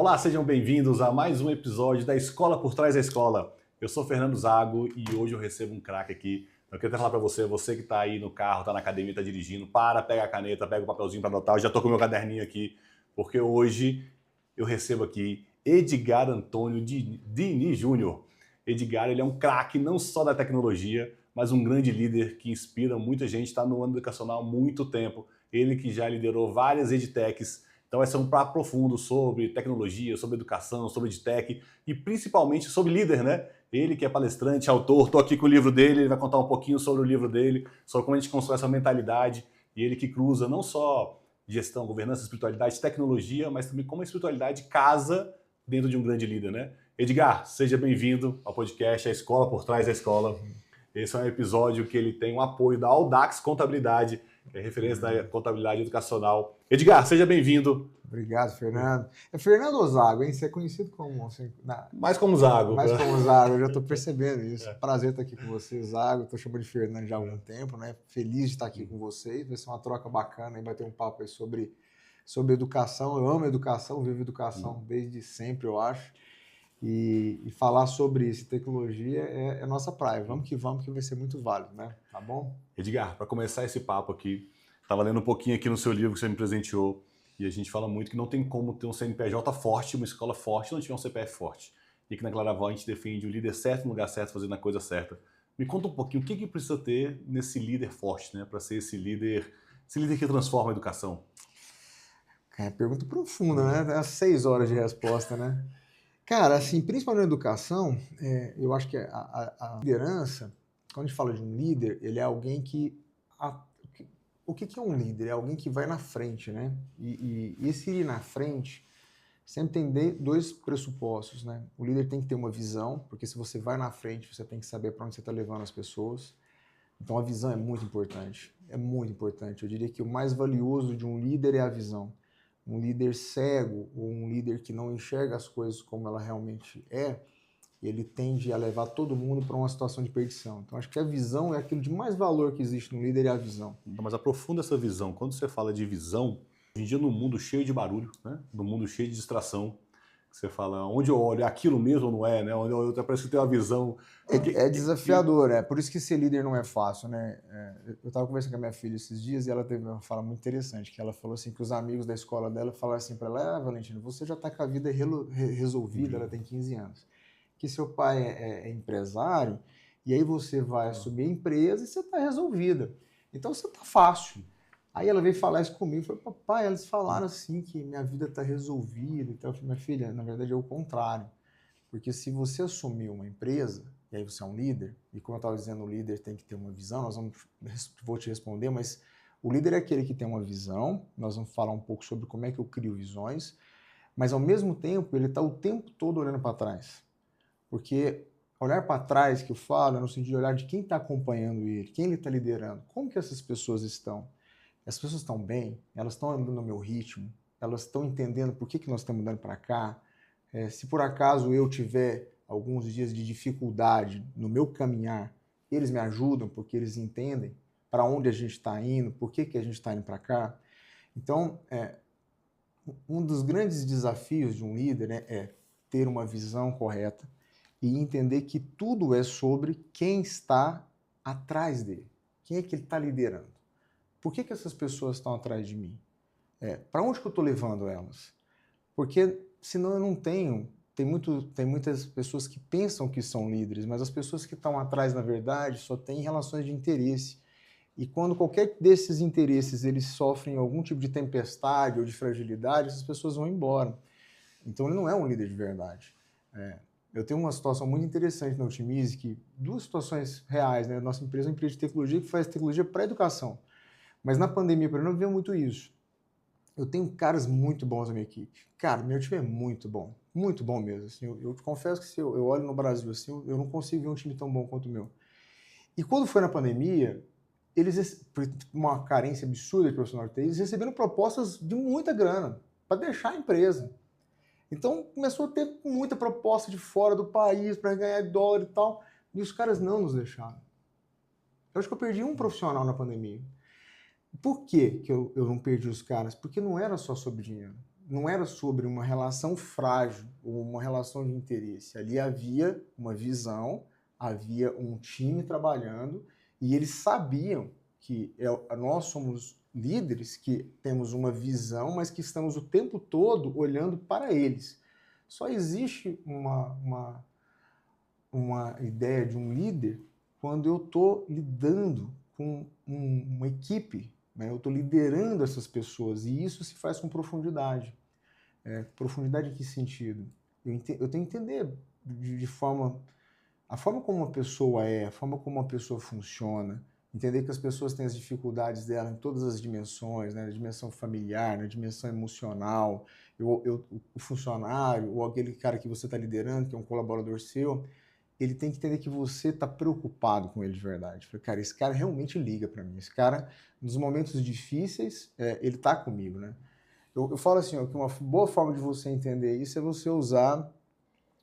Olá, sejam bem-vindos a mais um episódio da Escola por Trás da Escola. Eu sou Fernando Zago e hoje eu recebo um craque aqui. Eu quero falar para você que está aí no carro, está na academia, está dirigindo, pega a caneta, pega o papelzinho para anotar. Eu já estou com o meu caderninho aqui, porque hoje eu recebo aqui Edgar Antônio Dini Júnior. Edgar, ele é um craque não só da tecnologia, mas um grande líder que inspira muita gente, está no ano educacional há muito tempo. Ele que já liderou várias edtechs. Então vai ser um papo profundo sobre tecnologia, sobre educação, sobre edtech e principalmente sobre líder, né? Ele que é palestrante, autor, estou aqui com o livro dele, ele vai contar um pouquinho sobre o livro dele, sobre como a gente constrói essa mentalidade, e ele que cruza não só gestão, governança, espiritualidade, tecnologia, mas também como a espiritualidade casa dentro de um grande líder, né? Edgar, seja bem-vindo ao podcast A Escola por Trás da Escola. Esse é um episódio que ele tem o apoio da Audax Contabilidade, que é referência da contabilidade educacional. Edgar, seja bem-vindo. Obrigado, Fernando. É Fernando ou Zago, hein? Você é conhecido como... Mais como Zago. Mais como Zago, eu já estou percebendo isso. Prazer estar aqui com você, Zago. Estou chamando de Fernando já há algum tempo, né? Feliz de estar aqui com vocês. Vai ser uma troca bacana e vai ter um papo aí sobre educação. Eu amo educação, vivo educação desde sempre, eu acho. E falar sobre isso, tecnologia, é nossa praia. Vamos, que vai ser muito válido, né? Tá bom? Edgar, para começar esse papo aqui, estava lendo um pouquinho aqui no seu livro que você me presenteou, e a gente fala muito que não tem como ter um CNPJ forte, uma escola forte, se não tiver um CPF forte. E que na Claraval a gente defende o líder certo no lugar certo, fazendo a coisa certa. Me conta um pouquinho, o que precisa ter nesse líder forte, né? Para ser esse líder que transforma a educação? Pergunta profunda, né? 6 horas de resposta, né? Cara, assim, principalmente na educação, eu acho que a liderança, quando a gente fala de um líder, ele é alguém que... O que é um líder? É alguém que vai na frente, né? E esse ir na frente sempre tem dois pressupostos, né? O líder tem que ter uma visão, porque se você vai na frente, você tem que saber para onde você está levando as pessoas. Então a visão é muito importante, é muito importante. Eu diria que o mais valioso de um líder é a visão. Um líder cego ou um líder que não enxerga as coisas como ela realmente é, ele tende a levar todo mundo para uma situação de perdição. Então, acho que a visão é aquilo de mais valor que existe no líder, é a visão. Mas aprofunda essa visão. Quando você fala de visão, hoje em dia no mundo cheio de barulho, né? No mundo cheio de distração, você fala, onde eu olho, é aquilo mesmo ou não é, né? Onde eu parece que tem uma visão... É desafiador, Por isso que ser líder não é fácil, né? Eu estava conversando com a minha filha esses dias e ela teve uma fala muito interessante, que ela falou assim, que os amigos da escola dela falaram assim para ela, Valentina, você já está com a vida resolvida, ela tem 15 anos. Que seu pai é empresário, e aí você vai assumir a empresa e você está resolvida. Então você está fácil. Aí ela veio falar isso comigo, falou, papai, eles falaram assim que minha vida está resolvida. Então eu falei, minha filha, na verdade é o contrário. Porque se você assumir uma empresa, e aí você é um líder, e como eu estava dizendo, o líder tem que ter uma visão, vou te responder, mas o líder é aquele que tem uma visão, nós vamos falar um pouco sobre como é que eu crio visões, mas ao mesmo tempo ele está o tempo todo olhando para trás. Porque olhar para trás, que eu falo, é no sentido de olhar de quem está acompanhando ele, quem ele está liderando, como que essas pessoas estão. As pessoas estão bem, elas estão andando no meu ritmo, elas estão entendendo por que nós estamos andando para cá. Se por acaso eu tiver alguns dias de dificuldade no meu caminhar, eles me ajudam porque eles entendem para onde a gente está indo, por que a gente está indo para cá. Então, um dos grandes desafios de um líder, né, é ter uma visão correta, e entender que tudo é sobre quem está atrás dele. Quem é que ele está liderando? Por que essas pessoas estão atrás de mim? Para onde que eu estou levando elas? Porque senão eu não tenho... Tem muitas pessoas que pensam que são líderes, mas as pessoas que estão atrás, na verdade, só têm relações de interesse. E quando qualquer desses interesses eles sofrem algum tipo de tempestade ou de fragilidade, essas pessoas vão embora. Então ele não é um líder de verdade. Eu tenho uma situação muito interessante na Otimize, que duas situações reais, né? Nossa empresa é uma empresa de tecnologia que faz tecnologia para a educação. Mas na pandemia, por exemplo, eu não vi muito isso. Eu tenho caras muito bons na minha equipe. Cara, meu time é muito bom mesmo. Assim, eu te confesso que se eu olho no Brasil, assim, eu não consigo ver um time tão bom quanto o meu. E quando foi na pandemia, eles, por uma carência absurda de profissional de TI, eles receberam propostas de muita grana para deixar a empresa. Então começou a ter muita proposta de fora do país para ganhar dólar e tal, e os caras não nos deixaram. Eu acho que eu perdi um profissional na pandemia. Por que eu não perdi os caras? Porque não era só sobre dinheiro. não era sobre uma relação frágil ou uma relação de interesse. Ali havia uma visão, havia um time trabalhando e eles sabiam que nós somos líderes que temos uma visão, mas que estamos o tempo todo olhando para eles. Só existe uma ideia de um líder quando eu estou lidando com uma equipe, né? Eu estou liderando essas pessoas e isso se faz com profundidade. Profundidade em que sentido? Eu tenho que entender a forma como uma pessoa a forma como uma pessoa funciona, entender que as pessoas têm as dificuldades dela em todas as dimensões, né? Na dimensão familiar, na dimensão emocional, o funcionário ou aquele cara que você está liderando, que é um colaborador seu, ele tem que entender que você está preocupado com ele de verdade. Falei, cara, esse cara realmente liga para mim. Esse cara, nos momentos difíceis, ele está comigo, né? Eu falo assim, ó, que uma boa forma de você entender isso é você usar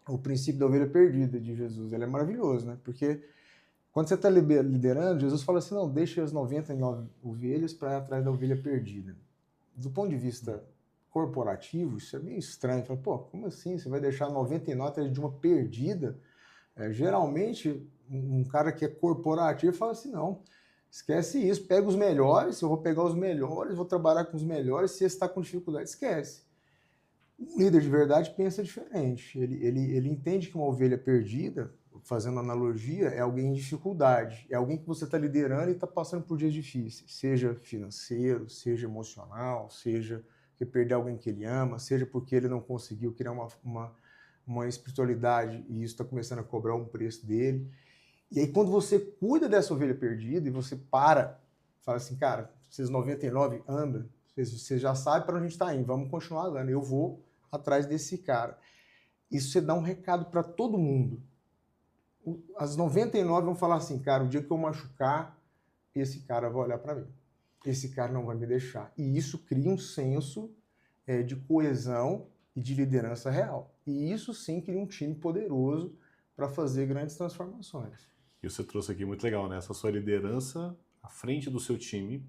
o princípio da ovelha perdida de Jesus. Ele é maravilhoso, né? Porque quando você está liderando, Jesus fala assim, não, deixa as 99 ovelhas para ir atrás da ovelha perdida. Do ponto de vista corporativo, isso é meio estranho. Fala, pô, como assim? Você vai deixar 99 atrás de uma perdida? Geralmente, um cara que é corporativo fala assim, não, esquece isso, pega os melhores, eu vou pegar os melhores, vou trabalhar com os melhores, se você está com dificuldade, esquece. Um líder de verdade pensa diferente, ele entende que uma ovelha perdida, fazendo analogia, é alguém em dificuldade, é alguém que você está liderando e está passando por dias difíceis, seja financeiro, seja emocional, seja porque perdeu alguém que ele ama, seja porque ele não conseguiu criar uma espiritualidade e isso está começando a cobrar um preço dele. E aí quando você cuida dessa ovelha perdida e você fala assim, cara, vocês 99 andam, você já sabe para onde a gente está indo, vamos continuar andando, eu vou atrás desse cara. Isso você dá um recado para todo mundo. As 99 vão falar assim, cara, o dia que eu machucar, esse cara vai olhar para mim. Esse cara não vai me deixar. E isso cria um senso de coesão e de liderança real. E isso sim cria um time poderoso para fazer grandes transformações. E você trouxe aqui muito legal, né? Essa sua liderança à frente do seu time,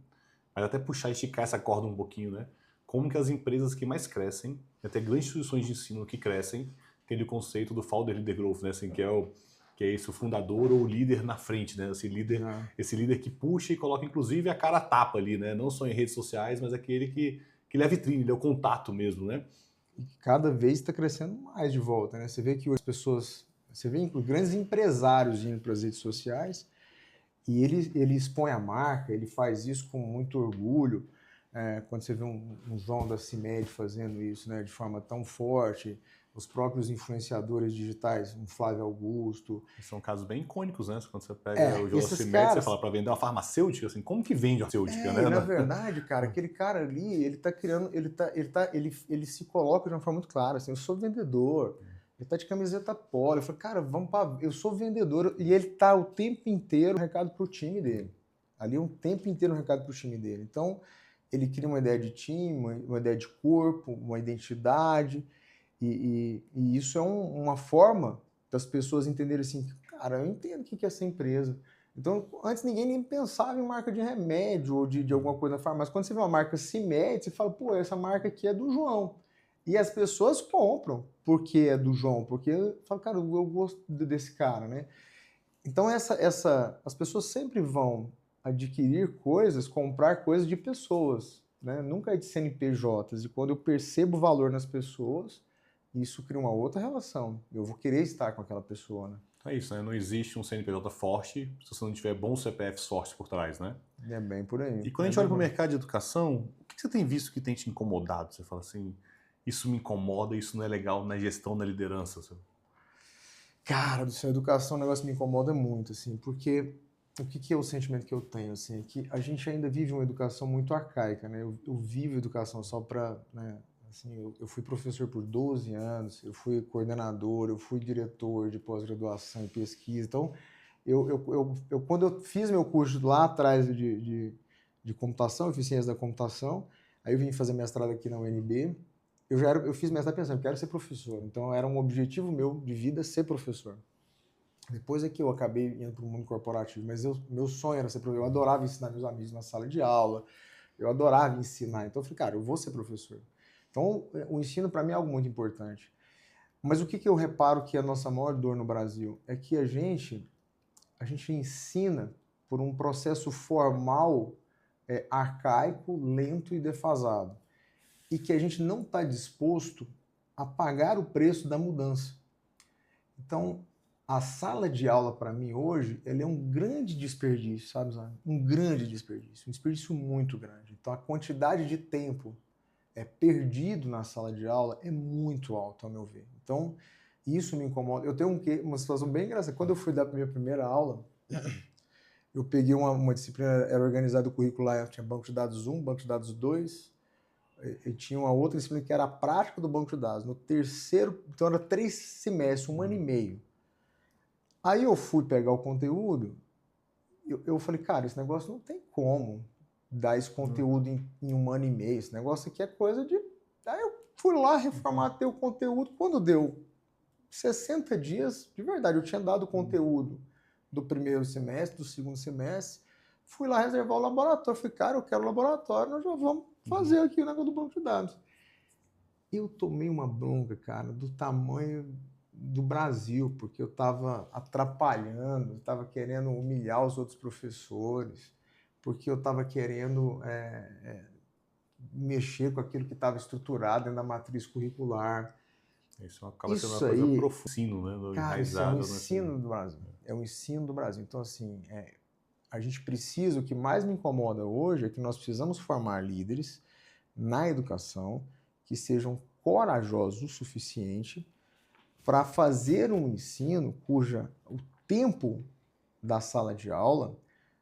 mas até puxar e esticar essa corda um pouquinho, né? Como que as empresas que mais crescem, até grandes instituições de ensino que crescem, tem o conceito do Founder Leader Growth, né? Assim, que é esse o fundador ou o líder na frente, né? Esse líder que puxa e coloca inclusive a cara a tapa ali, né? Não só em redes sociais, mas aquele que ele é a vitrine, ele é o contato mesmo, né? E cada vez está crescendo mais de volta, né? Você vê que as pessoas, você vê grandes empresários indo para as redes sociais e ele expõe a marca, ele faz isso com muito orgulho. Quando você vê um João da CIMED fazendo isso, né, de forma tão forte, os próprios influenciadores digitais, um Flávio Augusto. São casos bem icônicos, né? Quando você pega o João da CIMED, você fala para vender uma farmacêutica, assim, como que vende uma farmacêutica, né? E na verdade, cara, aquele cara ali, ele tá criando, ele se coloca de uma forma muito clara, assim, eu sou vendedor, ele tá de camiseta polo, eu falo, cara, eu sou vendedor, e ele tá o tempo inteiro no recado pro time dele. Ali é um tempo inteiro no recado pro time dele. Então, ele cria uma ideia de time, uma ideia de corpo, uma identidade, e isso é uma forma das pessoas entenderem assim, cara, eu entendo o que é essa empresa. Então, antes ninguém nem pensava em marca de remédio ou de alguma coisa na farmácia. Quando você vê uma marca CIMED, você fala, pô, essa marca aqui é do João. E as pessoas compram porque é do João, porque fala, cara, eu gosto desse cara, né? Então, as pessoas sempre vão adquirir coisas, comprar coisas de pessoas, né? Nunca é de CNPJs. E quando eu percebo o valor nas pessoas, isso cria uma outra relação. Eu vou querer estar com aquela pessoa, né? É isso, né? Não existe um CNPJ forte se você não tiver bons CPFs fortes por trás, né? É bem por aí. E quando a gente olha para o mercado de educação, o que você tem visto que tem te incomodado? Você fala assim, isso me incomoda, isso não é legal na gestão, na liderança. Cara, do céu, educação é um negócio que me incomoda muito, assim, porque o que é o sentimento que eu tenho, assim, é que a gente ainda vive uma educação muito arcaica, né? Eu vivo educação só para, né? Assim, eu fui professor por 12 anos, eu fui coordenador, eu fui diretor de pós-graduação e pesquisa. Então, quando eu fiz meu curso lá atrás de computação, eu fiz ciência da computação, aí eu vim fazer mestrado aqui na UNB, eu fiz mestrado pensando, eu quero ser professor. Então, era um objetivo meu de vida ser professor. Depois é que eu acabei indo para o mundo corporativo, mas meu sonho era ser professor. Eu adorava ensinar meus amigos na sala de aula, eu adorava ensinar. Então, eu falei, cara, eu vou ser professor. Então, o ensino para mim é algo muito importante. Mas o que eu reparo que é a nossa maior dor no Brasil? É que a gente ensina por um processo formal arcaico, lento e defasado. E que a gente não está disposto a pagar o preço da mudança. Então, a sala de aula, para mim, hoje, ele é um grande desperdício, sabe, Zé? Um desperdício muito grande. Então, a quantidade de tempo perdido na sala de aula é muito alta, ao meu ver. Então, isso me incomoda. Eu tenho uma situação bem engraçada. Quando eu fui dar a minha primeira aula, eu peguei uma disciplina, era organizado o currículo lá, tinha banco de dados 1, banco de dados 2, e tinha uma outra disciplina que era a prática do banco de dados. No terceiro, então era 3 semestres, 1 ano e meio. Aí eu fui pegar o conteúdo, eu falei, cara, esse negócio não tem como dar esse conteúdo em 1 ano e meio, esse negócio aqui é coisa de... Aí eu fui lá, reformatei o conteúdo, quando deu 60 dias, de verdade, eu tinha dado o conteúdo do primeiro semestre, do segundo semestre, fui lá reservar o laboratório, falei, cara, eu quero o laboratório, nós já vamos fazer aqui o negócio do banco de dados. Eu tomei uma bronca, cara, do tamanho do Brasil, porque eu estava atrapalhando, eu estava querendo humilhar os outros professores, porque eu estava querendo mexer com aquilo que estava estruturado dentro da matriz curricular. Isso acaba sendo uma coisa profunda, né? Cara, isso é o ensino do Brasil. É o ensino do Brasil. Então, assim, a gente precisa, o que mais me incomoda hoje é que nós precisamos formar líderes na educação que sejam corajosos o suficiente para fazer um ensino cuja o tempo da sala de aula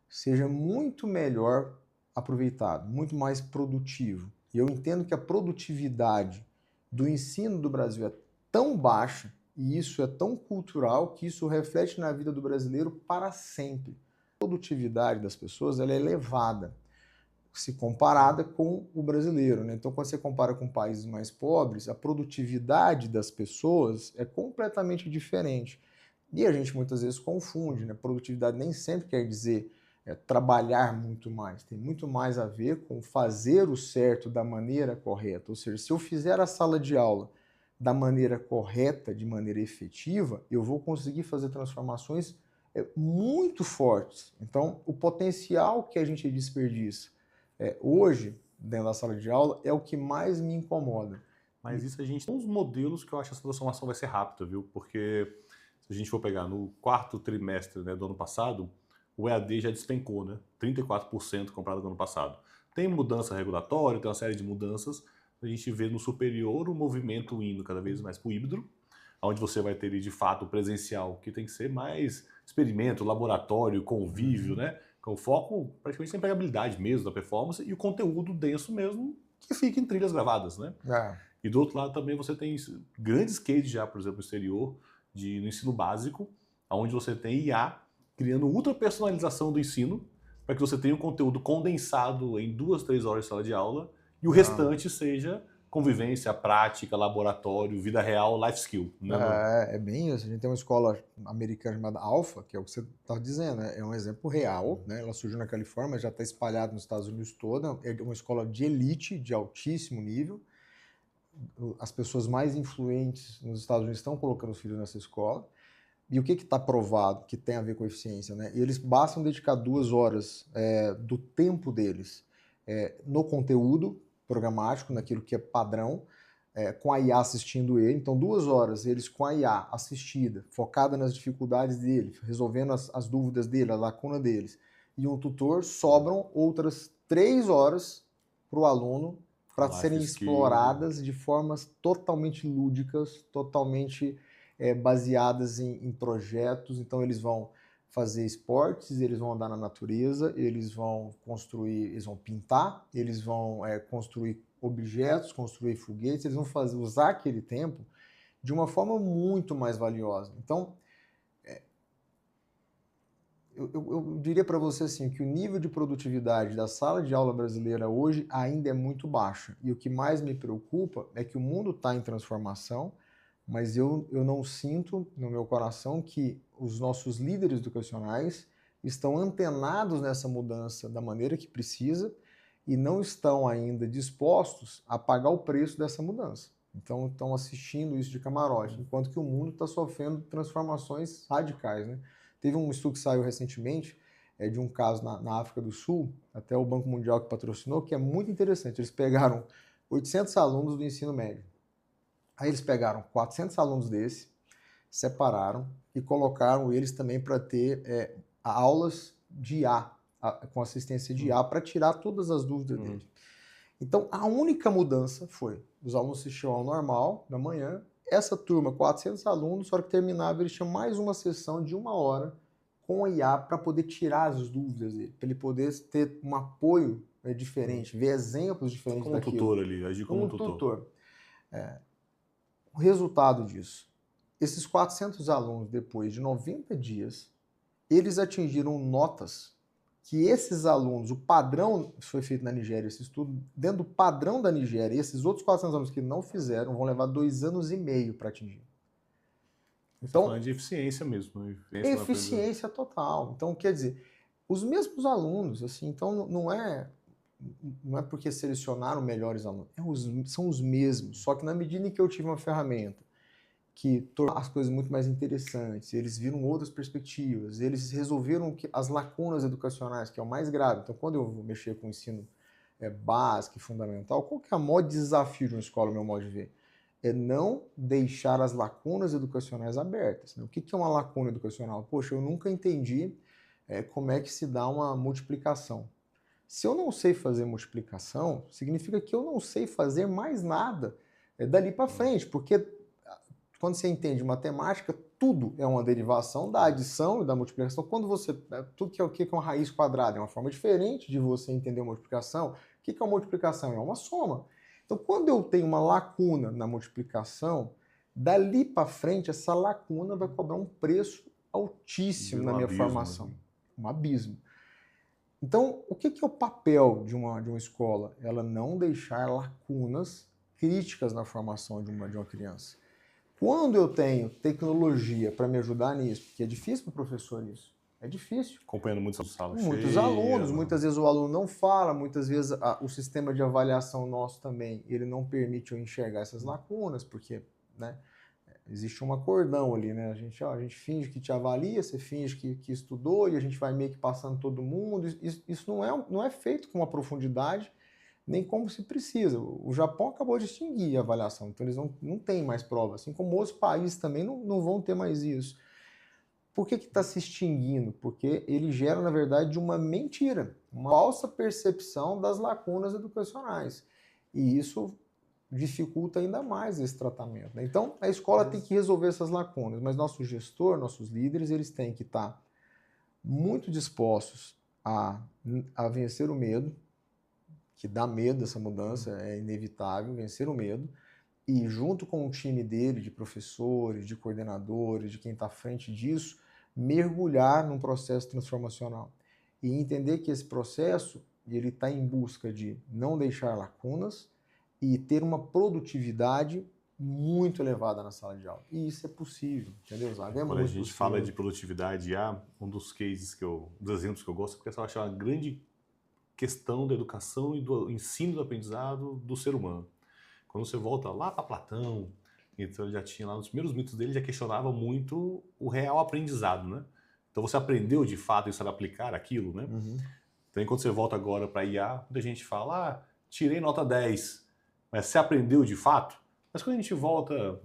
seja muito melhor aproveitado, muito mais produtivo. E eu entendo que a produtividade do ensino do Brasil é tão baixa e isso é tão cultural que isso reflete na vida do brasileiro para sempre. A produtividade das pessoas ela é elevada se comparada com o brasileiro, né? Então, quando você compara com países mais pobres, a produtividade das pessoas é completamente diferente. E a gente muitas vezes confunde, né? Produtividade nem sempre quer dizer trabalhar muito mais. Tem muito mais a ver com fazer o certo da maneira correta. Ou seja, se eu fizer a sala de aula da maneira correta, de maneira efetiva, eu vou conseguir fazer transformações muito fortes. Então, o potencial que a gente desperdiça hoje, dentro da sala de aula, é o que mais me incomoda. Mas isso a gente tem uns modelos que eu acho que essa transformação vai ser rápida, viu? Porque se a gente for pegar no 4º trimestre, né, do ano passado, o EAD já despencou, né? 34% comparado com o ano passado. Tem mudança regulatória, tem uma série de mudanças. A gente vê no superior o movimento indo cada vez mais para o híbrido, onde você vai ter de fato o presencial, que tem que ser mais experimento, laboratório, convívio, né? Com foco praticamente na empregabilidade mesmo, da performance, e o conteúdo denso mesmo, que fica em trilhas gravadas, né? E do outro lado também você tem grandes cases já, por exemplo, no exterior, no ensino básico, onde você tem IA criando ultra personalização do ensino, para que você tenha um conteúdo condensado em 2, 3 horas de sala de aula, e o restante seja convivência, prática, laboratório, vida real, life skill. Né? É bem isso. A gente tem uma escola americana chamada Alpha, que é o que você está dizendo, né? É um exemplo real, né? Ela surgiu na Califórnia, mas já está espalhada nos Estados Unidos toda. É uma escola de elite, de altíssimo nível. As pessoas mais influentes nos Estados Unidos estão colocando os filhos nessa escola. E o que está provado que tem a ver com eficiência? Né? Eles bastam dedicar 2 horas do tempo deles no conteúdo programático, naquilo que é padrão, com a IA assistindo ele. Então, 2 horas eles com a IA assistida, focada nas dificuldades dele, resolvendo as dúvidas dele, a lacuna deles, e um tutor, sobram outras 3 horas para o aluno para serem exploradas de formas totalmente lúdicas, totalmente baseadas em projetos. Então, eles vão fazer esportes, eles vão andar na natureza, eles vão construir, eles vão pintar, eles vão construir objetos, construir foguetes, eles vão usar aquele tempo de uma forma muito mais valiosa. Então, eu diria para você assim, que o nível de produtividade da sala de aula brasileira hoje ainda é muito baixo. E o que mais me preocupa é que o mundo está em transformação, mas eu não sinto no meu coração que os nossos líderes educacionais estão antenados nessa mudança da maneira que precisa e não estão ainda dispostos a pagar o preço dessa mudança. Então, estão assistindo isso de camarote, enquanto que o mundo está sofrendo transformações radicais, né? Teve um estudo que saiu recentemente de um caso na África do Sul, até o Banco Mundial que patrocinou, que é muito interessante. Eles pegaram 800 alunos do ensino médio. Aí eles pegaram 400 alunos desse, separaram e colocaram eles também para ter aulas de IA, com assistência de IA, para tirar todas as dúvidas deles. Então, a única mudança foi, os alunos assistiam ao normal, da manhã, essa turma, 400 alunos, na hora que terminava, eles tinham mais uma sessão de 1 hora com a IA para poder tirar as dúvidas dele, para ele poder ter um apoio diferente, ver exemplos diferentes como daquilo. Como um tutor ali, agir como um tutor. O resultado disso, esses 400 alunos, depois de 90 dias, eles atingiram notas que esses alunos, o padrão que foi feito na Nigéria, esse estudo, dentro do padrão da Nigéria, esses outros 400 alunos que não fizeram vão levar 2 anos e meio para atingir. Então, falando de eficiência mesmo. Né? Eficiência total. Então, quer dizer, os mesmos alunos, assim, então não é porque selecionaram melhores alunos, são os mesmos, só que na medida em que eu tive uma ferramenta que tornou as coisas muito mais interessantes, eles viram outras perspectivas, eles resolveram as lacunas educacionais, que é o mais grave. Então, quando eu vou mexer com o ensino básico e fundamental, qual que é o maior desafio de uma escola, meu modo de ver? É não deixar as lacunas educacionais abertas. Né? O que é uma lacuna educacional? Poxa, eu nunca entendi como é que se dá uma multiplicação. Se eu não sei fazer multiplicação, significa que eu não sei fazer mais nada dali para frente, porque quando você entende matemática, tudo é uma derivação da adição e da multiplicação. Quando você... Tudo que é o que é uma raiz quadrada, é uma forma diferente de você entender a multiplicação. O que é uma multiplicação? É uma soma. Então, quando eu tenho uma lacuna na multiplicação, dali para frente, essa lacuna vai cobrar um preço altíssimo na minha formação. Um abismo. Então, o que é o papel de uma escola? Ela não deixar lacunas críticas na formação de uma criança. Quando eu tenho tecnologia para me ajudar nisso, porque é difícil para o professor isso, é difícil. Acompanhando muitas salas cheias. Muitos alunos, muitas vezes o aluno não fala, muitas vezes o sistema de avaliação nosso também, ele não permite eu enxergar essas lacunas, porque, né, existe um acordão ali, né? A gente finge que te avalia, você finge que estudou e a gente vai meio que passando todo mundo. Isso não é feito com uma profundidade, nem como se precisa. O Japão acabou de extinguir a avaliação, então eles não têm mais prova, assim como outros países também não vão ter mais isso. Por que está se extinguindo? Porque ele gera, na verdade, uma mentira, uma falsa percepção das lacunas educacionais. E isso dificulta ainda mais esse tratamento. Né? Então, a escola tem que resolver essas lacunas, mas nosso gestor, nossos líderes, eles têm que estar muito dispostos a vencer o medo, que dá medo dessa mudança, é inevitável vencer o medo, e junto com o time dele, de professores, de coordenadores, de quem está à frente disso, mergulhar num processo transformacional. E entender que esse processo ele está em busca de não deixar lacunas e ter uma produtividade muito elevada na sala de aula. E isso é possível, entendeu, Zago? Quando a gente fala de produtividade, um dos cases dos exemplos que eu gosto, porque essa eu acho uma grande questão da educação e do ensino do aprendizado do ser humano. Quando você volta lá para Platão, então ele já tinha lá nos primeiros mitos dele, já questionava muito o real aprendizado, né? Então você aprendeu de fato e sabe aplicar aquilo, né? Uhum. Então quando você volta agora para IA, muita gente fala, tirei nota 10, mas você aprendeu de fato? Mas quando a gente volta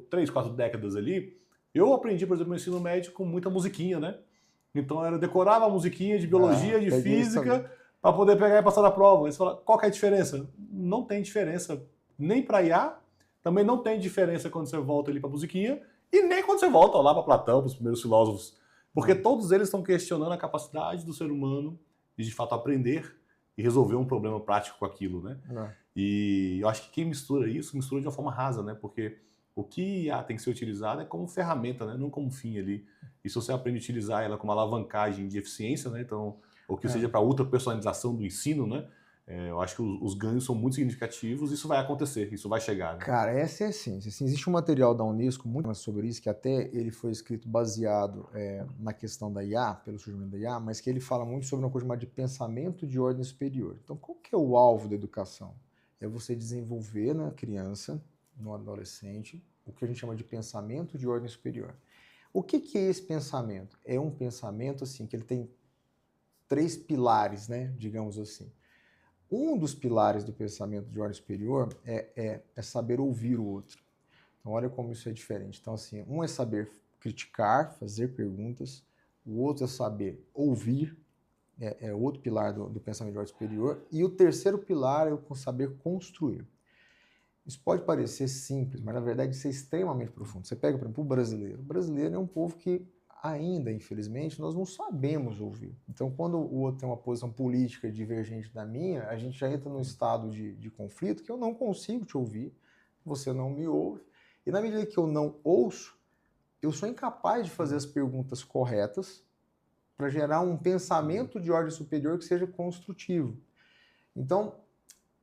3, 4 décadas ali, eu aprendi, por exemplo, no ensino médio com muita musiquinha, né? Então eu decorava a musiquinha de biologia, de física, para poder pegar e passar na prova. Aí você fala, qual que é a diferença? Não tem diferença nem para IA, também não tem diferença quando você volta ali para a musiquinha, e nem quando você volta lá para Platão, para os primeiros filósofos. Porque todos eles estão questionando a capacidade do ser humano de fato aprender e resolver um problema prático com aquilo, né? E eu acho que quem mistura isso, mistura de uma forma rasa, né? Porque o que IA tem que ser utilizado é como ferramenta, né? Não como fim ali. E se você aprende a utilizar ela como alavancagem de eficiência, né? Então, ou que seja para outra personalização do ensino, né? Eu acho que os ganhos são muito significativos, isso vai acontecer, isso vai chegar, né? Cara, essa é a ciência. Assim, existe um material da Unesco muito mais sobre isso, que até ele foi escrito baseado na questão da IA, pelo surgimento da IA, mas que ele fala muito sobre uma coisa chamada de pensamento de ordem superior. Então, qual que é o alvo da educação? É você desenvolver na criança, no adolescente, o que a gente chama de pensamento de ordem superior. O que é esse pensamento? É um pensamento assim que ele tem 3 pilares, né, digamos assim. Um dos pilares do pensamento de ordem superior é saber ouvir o outro. Então, olha como isso é diferente. Então, assim, um é saber criticar, fazer perguntas, o outro é saber ouvir, é outro pilar do pensamento de ordem superior, e o terceiro pilar é o saber construir. Isso pode parecer simples, mas na verdade isso é extremamente profundo. Você pega, por exemplo, o brasileiro. O brasileiro é um povo que ainda, infelizmente, nós não sabemos ouvir. Então, quando o outro tem uma posição política divergente da minha, a gente já entra num estado de conflito que eu não consigo te ouvir, você não me ouve, e na medida que eu não ouço, eu sou incapaz de fazer as perguntas corretas para gerar um pensamento de ordem superior que seja construtivo. Então,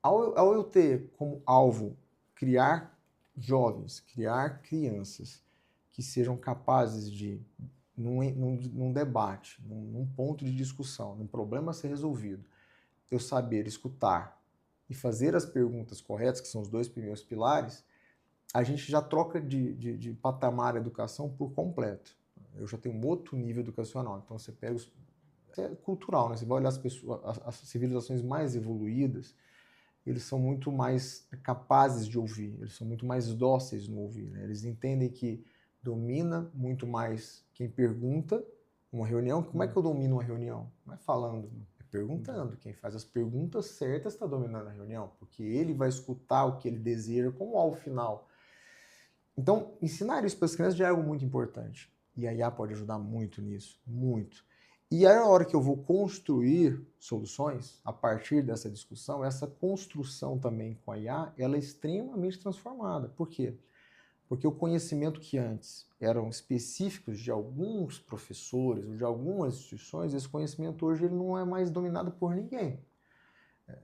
ao eu ter como alvo criar jovens, criar crianças que sejam capazes de, num debate, num ponto de discussão, num problema a ser resolvido, eu saber escutar e fazer as perguntas corretas, que são os 2 primeiros pilares, a gente já troca de patamar a educação por completo. Eu já tenho um outro nível educacional. Então você pega é cultural, né? Você vai olhar as civilizações mais evoluídas, eles são muito mais capazes de ouvir, eles são muito mais dóceis no ouvir, né? Eles entendem que domina muito mais quem pergunta uma reunião. Como é que eu domino uma reunião? Não é falando, é perguntando. Quem faz as perguntas certas está dominando a reunião, porque ele vai escutar o que ele deseja como alvo final. Então, ensinar isso para as crianças já é algo muito importante. E a IA pode ajudar muito nisso, muito. E aí, a hora que eu vou construir soluções, a partir dessa discussão, essa construção também com a IA, ela é extremamente transformada. Por quê? Porque o conhecimento que antes eram específicos de alguns professores ou de algumas instituições, esse conhecimento hoje ele não é mais dominado por ninguém.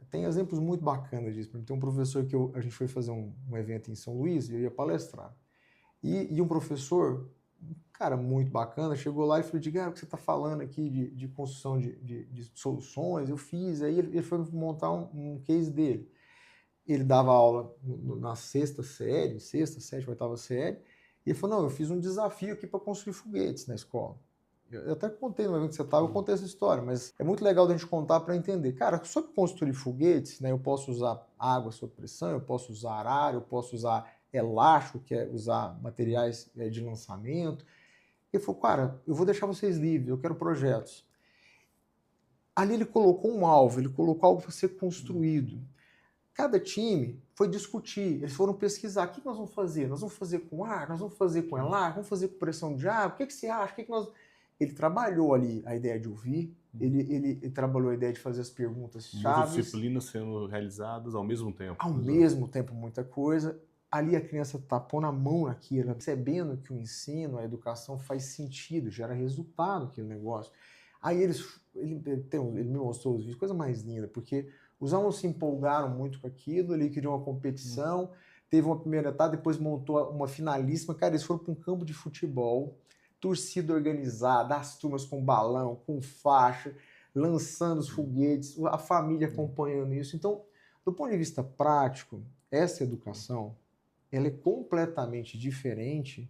Tem exemplos muito bacanas disso. Tem um professor que a gente foi fazer um evento em São Luís e eu ia palestrar. E um professor, um cara muito bacana, chegou lá e falou, Edgar, o que você está falando aqui de construção de soluções? Eu fiz. Aí ele foi montar um case dele. Ele dava aula na sexta, sétima, oitava série, e ele falou, não, eu fiz um desafio aqui para construir foguetes na escola. Eu até contei no evento que você estava, eu contei essa história, mas é muito legal da gente contar para entender. Cara, sobre construir foguetes, né, eu posso usar água sob pressão, eu posso usar arara, eu posso usar elástico, que é usar materiais de lançamento. Ele falou, cara, eu vou deixar vocês livres, eu quero projetos. Ali ele colocou um alvo, ele colocou algo para ser construído. Cada time foi discutir, eles foram pesquisar, o que nós vamos fazer? Nós vamos fazer com ar, nós vamos fazer com elástico, vamos fazer com pressão de ar, o que você acha? Ele trabalhou ali a ideia de ouvir, ele trabalhou a ideia de fazer as perguntas chaves. Muitas disciplinas sendo realizadas ao mesmo tempo. Ao mesmo tempo, muita coisa. Ali a criança está pondo a mão naquilo, percebendo que o ensino, a educação faz sentido, gera resultado aquele negócio. Aí ele me mostrou os vídeos, coisa mais linda, porque os alunos se empolgaram muito com aquilo, ele criou uma competição, teve uma primeira etapa, depois montou uma finalíssima. Cara, eles foram para um campo de futebol, torcida organizada, as turmas com balão, com faixa, lançando os foguetes, a família acompanhando isso. Então, do ponto de vista prático, essa educação, ela é completamente diferente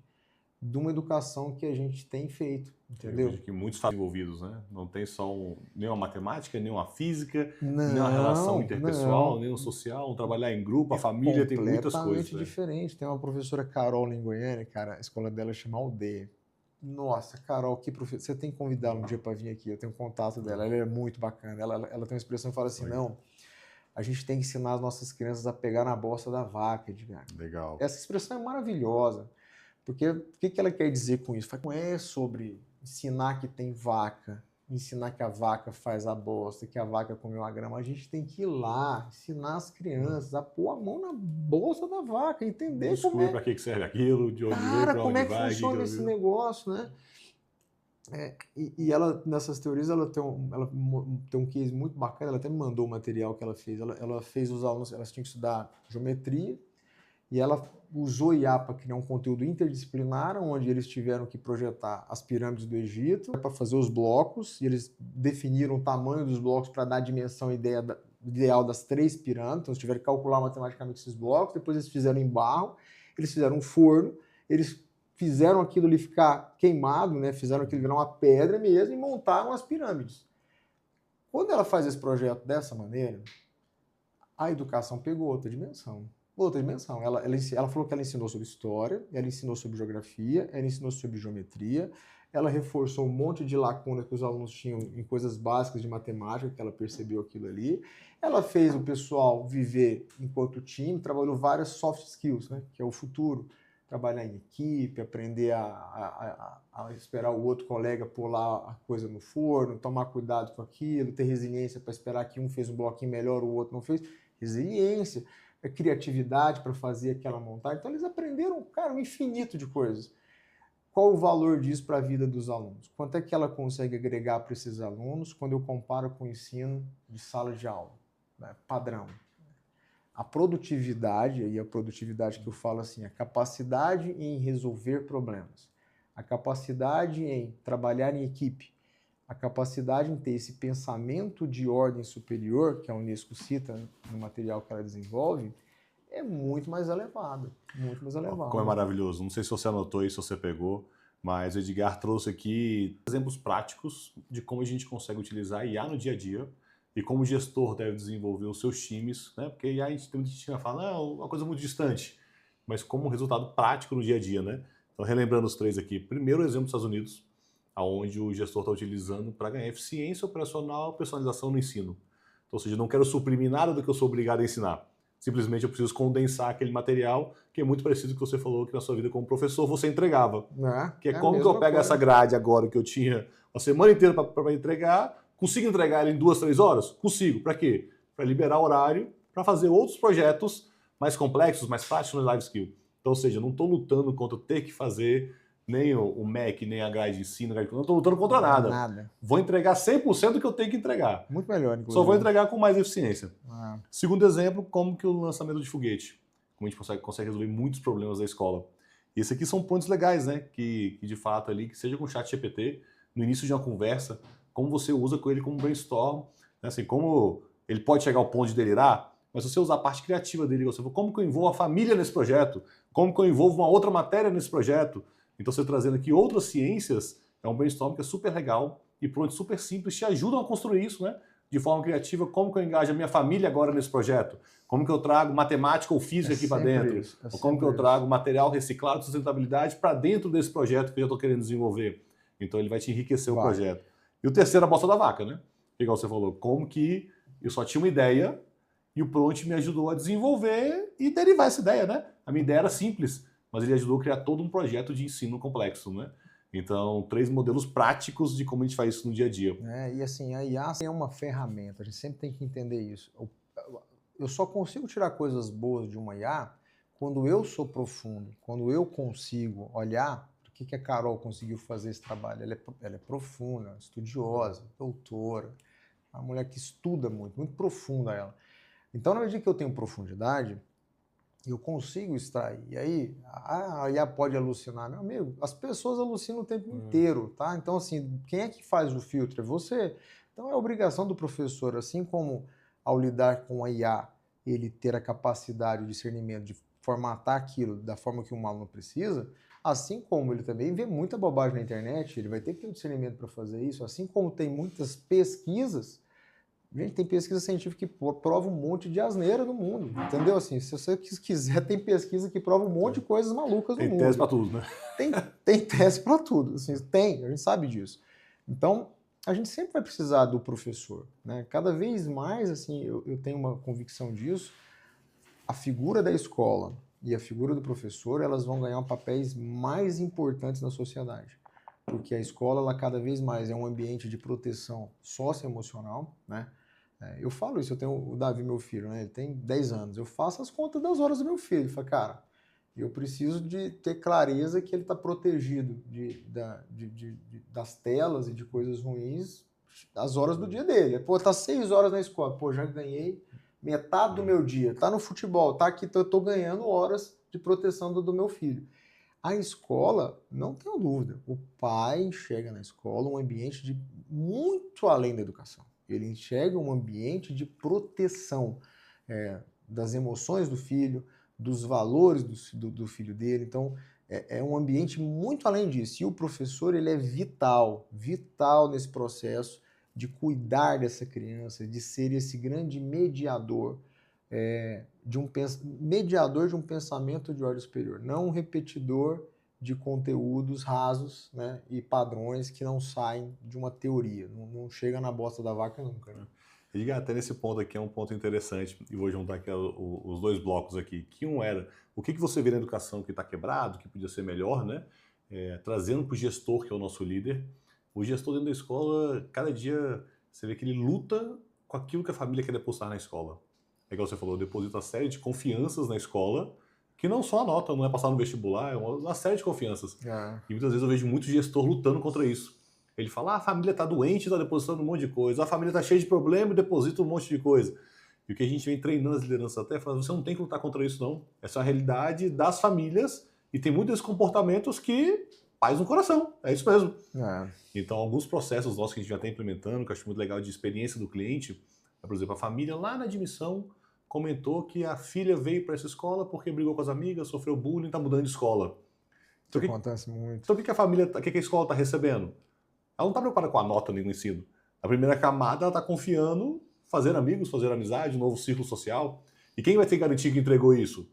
de uma educação que a gente tem feito, entendeu? Eu vejo que muitos fatos envolvidos, né? Não tem só nem uma matemática, nem uma física, nem uma relação interpessoal, nem um social, um trabalhar em grupo, a família tem muitas coisas. Completamente diferente. Tem uma professora Carol em Goiânia, cara, a escola dela chama Aldeia. Nossa, Carol, que professora. Você tem que convidá-la um dia para vir aqui, eu tenho contato dela, ela é muito bacana. Ela tem uma expressão que fala assim, não, a gente tem que ensinar as nossas crianças a pegar na bosta da vaca, Edgar. Legal. Essa expressão é maravilhosa. Porque o que ela quer dizer com isso? Não é sobre ensinar que tem vaca, ensinar que a vaca faz a bosta, que a vaca comeu a grama. A gente tem que ir lá, ensinar as crianças a pôr a mão na bosta da vaca, entender descobrir para que serve aquilo, de onde veio, para onde vai. Como é que funciona esse negócio, né? E ela, nessas teorias, ela tem um case muito bacana, ela até me mandou o material que ela fez. Ela fez os alunos, elas tinham que estudar geometria, e ela usou IA para criar um conteúdo interdisciplinar, onde eles tiveram que projetar as pirâmides do Egito para fazer os blocos, e eles definiram o tamanho dos blocos para dar a dimensão ideal das 3 pirâmides. Então, eles tiveram que calcular matematicamente esses blocos. Depois eles fizeram em barro, eles fizeram um forno, eles fizeram aquilo ali ficar queimado, né? Fizeram aquilo virar uma pedra mesmo e montaram as pirâmides. Quando ela faz esse projeto dessa maneira, a educação pegou outra dimensão. Ela falou que ela ensinou sobre história, ela ensinou sobre geografia, ela ensinou sobre geometria, ela reforçou um monte de lacunas que os alunos tinham em coisas básicas de matemática, que ela percebeu aquilo ali. Ela fez o pessoal viver enquanto time, trabalhou várias soft skills, né, que é o futuro. Trabalhar em equipe, aprender a esperar o outro colega pular a coisa no forno, tomar cuidado com aquilo, ter resiliência para esperar que um fez um bloquinho melhor, o outro não fez. Resiliência, criatividade para fazer aquela montagem. Então eles aprenderam, cara, um infinito de coisas. Qual o valor disso para a vida dos alunos? Quanto é que ela consegue agregar para esses alunos quando eu comparo com o ensino de sala de aula, né, padrão? A produtividade, e a produtividade que eu falo assim, a capacidade em resolver problemas, a capacidade em trabalhar em equipe, a capacidade em ter esse pensamento de ordem superior, que a Unesco cita no material que ela desenvolve, é muito mais elevada, muito mais elevada. Como é maravilhoso. Não sei se você anotou isso, se você pegou, mas o Edgar trouxe aqui exemplos práticos de como a gente consegue utilizar a IA no dia a dia e como o gestor deve desenvolver os seus times, né? Porque IA, tem muita gente que fala, não, é uma coisa muito distante, mas como um resultado prático no dia a dia, né? Então, relembrando os 3 aqui. Primeiro, o exemplo dos Estados Unidos, onde o gestor está utilizando para ganhar eficiência operacional, personalização no ensino. Então, ou seja, não quero suprimir nada do que eu sou obrigado a ensinar. Simplesmente eu preciso condensar aquele material, que é muito parecido com o que você falou que na sua vida como professor você entregava. Que é como que eu pego essa grade agora que eu tinha a semana inteira para entregar, consigo entregar ela em 2, 3 horas? Consigo. Para quê? Para liberar horário para fazer outros projetos mais complexos, mais práticos no life skill. Então, ou seja, eu não estou lutando contra ter que fazer nem o MEC, nem a grade de ensino, não estou lutando contra nada. Vou entregar 100% do que eu tenho que entregar. Muito melhor, inclusive. Só vou entregar com mais eficiência. Segundo exemplo, como que o lançamento de foguete. Como a gente consegue resolver muitos problemas da escola. E esses aqui são pontos legais, né? Que de fato ali, que seja com o chat GPT, no início de uma conversa, como você usa com ele como brainstorm, né? Assim, como ele pode chegar ao ponto de delirar, mas se você usar a parte criativa dele, você fala, como que eu envolvo a família nesse projeto? Como que eu envolvo uma outra matéria nesse projeto? Então, você trazendo aqui outras ciências, é um brainstorm que é super legal e pronto, super simples, te ajudam a construir isso, né? De forma criativa, como que eu engajo a minha família agora nesse projeto? Como que eu trago matemática ou física aqui para dentro? Ou como que eu trago material reciclado de sustentabilidade para dentro desse projeto que eu já estou querendo desenvolver? Então, ele vai te enriquecer o projeto. E o terceiro, a bosta da vaca, né? Igual você falou, como que eu só tinha uma ideia e o Prompt me ajudou a desenvolver e derivar essa ideia, né? A minha ideia era simples, mas ele ajudou a criar todo um projeto de ensino complexo, né? Então, 3 modelos práticos de como a gente faz isso no dia a dia. E assim, a IA é uma ferramenta, a gente sempre tem que entender isso. Eu só consigo tirar coisas boas de uma IA quando eu sou profundo, quando eu consigo olhar o que a Carol conseguiu fazer esse trabalho. Ela é profunda, estudiosa, doutora, uma mulher que estuda muito, muito profunda ela. Então, na medida que eu tenho profundidade, eu consigo extrair. E aí, a IA pode alucinar. Meu amigo, as pessoas alucinam o tempo inteiro, tá? Então, assim, quem é que faz o filtro? É você. Então, é obrigação do professor, assim como ao lidar com a IA, ele ter a capacidade, o discernimento de formatar aquilo da forma que um aluno precisa, assim como ele também vê muita bobagem na internet, ele vai ter que ter o discernimento para fazer isso, assim como tem muitas pesquisas. Gente, tem pesquisa científica que prova um monte de asneira no mundo, entendeu? Assim, se você quiser, tem pesquisa que prova um monte de coisas malucas no mundo. Tem tese para tudo, né? Tem tese para tudo, assim, a gente sabe disso. Então, a gente sempre vai precisar do professor, né? Cada vez mais, assim, eu tenho uma convicção disso, a figura da escola e a figura do professor, elas vão ganhar papéis mais importantes na sociedade. Porque a escola, ela cada vez mais é um ambiente de proteção socioemocional, né? Eu falo isso, eu tenho o Davi, meu filho, né? Ele tem 10 anos. Eu faço as contas das horas do meu filho. Ele fala, cara, E eu preciso de ter clareza que ele está protegido das telas e de coisas ruins as horas do dia dele. Pô, tá 6 horas na escola. Pô, já ganhei metade do meu dia. Tá no futebol, tá aqui, eu tô ganhando horas de proteção do meu filho. A escola, não tenho dúvida, o pai enxerga na escola um ambiente de muito além da educação. Ele enxerga um ambiente de proteção das emoções do filho, dos valores do filho dele. Então, é um ambiente muito além disso. E o professor, ele é vital nesse processo de cuidar dessa criança, de ser esse grande mediador, mediador de um pensamento de ordem superior, não um repetidor de conteúdos rasos, né, e padrões que não saem de uma teoria, não chega na bosta da vaca nunca. Né? E até nesse ponto aqui é um ponto interessante, e vou juntar aqui os dois blocos aqui, que um era o que você vê na educação que está quebrado, que podia ser melhor, né? Trazendo para o gestor, que é o nosso líder. O gestor dentro da escola, cada dia você vê que ele luta com aquilo que a família quer depositar na escola. É igual você falou, deposita uma série de confianças na escola, que não só a nota, não é passar no vestibular, é uma série de confianças. E muitas vezes eu vejo muito gestor lutando contra isso. Ele fala, a família está doente, está depositando um monte de coisa. A família está cheia de problema e deposita um monte de coisa. E o que a gente vem treinando as lideranças até é falar, você não tem que lutar contra isso não. Essa é a realidade das famílias e tem muitos comportamentos que paz no coração. É isso mesmo. Então, alguns processos nossos que a gente já está implementando, que eu acho muito legal de experiência do cliente, por exemplo, a família lá na admissão comentou que a filha veio para essa escola porque brigou com as amigas, sofreu bullying, está mudando de escola. Então, acontece muito. Então, o que a escola está recebendo? Ela não está preocupada com a nota nem no ensino. A primeira camada, ela está confiando, fazer amigos, fazer amizade, um novo círculo social. E quem vai ter garantia que entregou isso?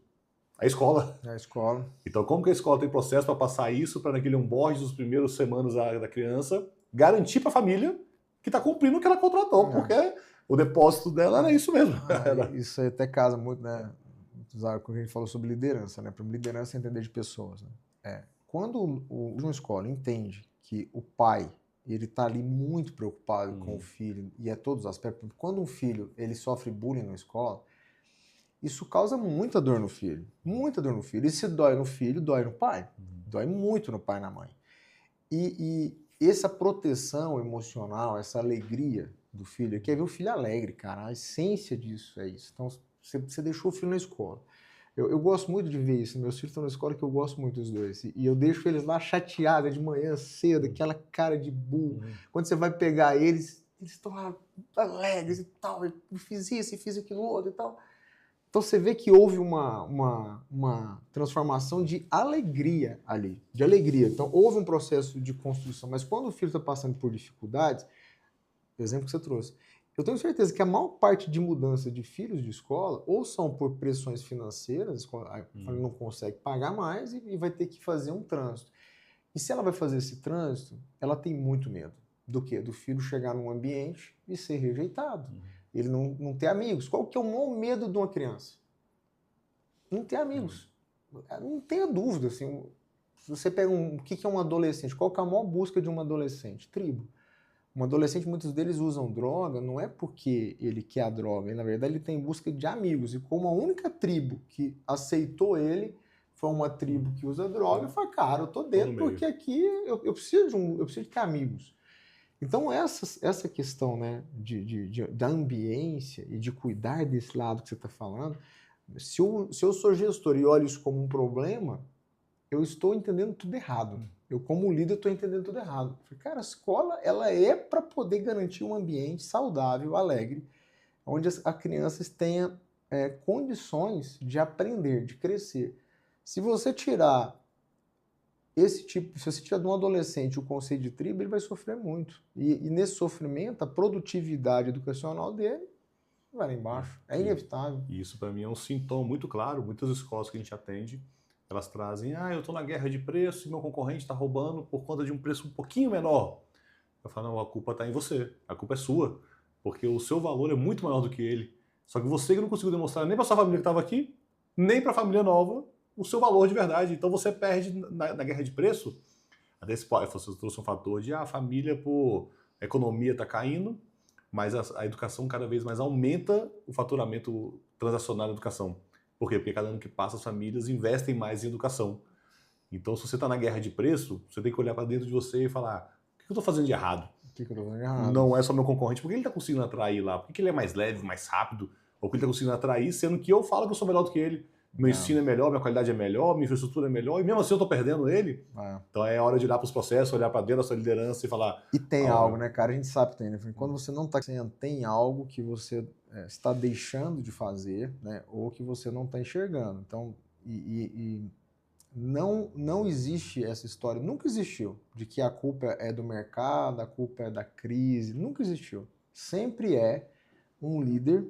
A escola. A escola. Então, como que a escola tem processo para passar isso para naquele onboard dos primeiros semanas da criança, garantir para a família que está cumprindo o que ela contratou, porque o depósito dela era isso mesmo. Isso aí até casa muito, né? Quando a gente falou sobre liderança, né? Para liderança é entender de pessoas. Né? Quando uma escola entende que o pai ele está ali muito preocupado com o filho, e é todos os aspectos. Quando um filho ele sofre bullying na escola, isso causa muita dor no filho. Muita dor no filho. E se dói no filho, dói no pai. Dói muito no pai e na mãe. E essa proteção emocional, essa alegria do filho, quer ver o filho alegre, cara. A essência disso é isso. Então, você deixou o filho na escola. Eu gosto muito de ver isso. Meus filhos estão na escola que eu gosto muito dos dois. E eu deixo eles lá chateados de manhã cedo, aquela cara de burro. Quando você vai pegar eles estão lá alegres e tal. Eu fiz isso e fiz aquilo outro e tal. Então você vê que houve uma transformação de alegria ali. De alegria. Então houve um processo de construção. Mas quando o filho está passando por dificuldades, o exemplo que você trouxe, eu tenho certeza que a maior parte de mudança de filhos de escola ou são por pressões financeiras, a família não consegue pagar mais e vai ter que fazer um trânsito. E se ela vai fazer esse trânsito, ela tem muito medo. Do quê? Do filho chegar num ambiente e ser rejeitado. Ele não ter amigos. Qual que é o maior medo de uma criança? Não ter amigos. Não tenha dúvida. Assim, se você pega o que é um adolescente, qual que é a maior busca de um adolescente? Tribo. Um adolescente, muitos deles usam droga, não é porque ele quer a droga, na verdade ele tem em busca de amigos. E como a única tribo que aceitou ele foi uma tribo que usa droga, eu falo, cara, eu tô dentro porque aqui eu preciso de ter amigos. Então essa questão, né, da ambiência e de cuidar desse lado que você está falando, se eu sou gestor e olho isso como um problema, eu estou entendendo tudo errado. Eu, como líder, estou entendendo tudo errado. Falei, cara, a escola ela é para poder garantir um ambiente saudável, alegre, onde as crianças tenham condições de aprender, de crescer. Se você tirar se você tirar de um adolescente o conceito de tribo, ele vai sofrer muito. E nesse sofrimento, a produtividade educacional dele vai lá embaixo. É inevitável. E isso, para mim, é um sintoma muito claro. Muitas escolas que a gente atende, elas trazem, eu estou na guerra de preço e meu concorrente está roubando por conta de um preço um pouquinho menor. Eu falo, não, a culpa está em você, a culpa é sua, porque o seu valor é muito maior do que ele. Só que você que não conseguiu demonstrar nem para sua família que estava aqui, nem para a família nova, o seu valor de verdade. Então você perde na guerra de preço. Até você trouxe um fator de a família, a economia está caindo, mas a educação cada vez mais aumenta o faturamento transacional da educação. Por quê? Porque cada ano que passa as famílias investem mais em educação. Então, se você está na guerra de preço, você tem que olhar para dentro de você e falar: o que eu estou fazendo de errado? O que eu tô fazendo de errado? Não é só meu concorrente. Por que ele está conseguindo atrair lá? Por que ele é mais leve, mais rápido? Ou por que ele está conseguindo atrair, sendo que eu falo que eu sou melhor do que ele? Meu ensino é melhor, minha qualidade é melhor, minha infraestrutura é melhor, e mesmo assim eu estou perdendo ele. Então é hora de olhar para os processos, olhar para dentro da sua liderança e falar... E tem algo, né, cara? A gente sabe que tem, né? Quando você não está fazendo, tem algo que você está deixando de fazer, né? Ou que você não está enxergando. Então, não existe essa história, nunca existiu, de que a culpa é do mercado, a culpa é da crise, nunca existiu. Sempre é um líder,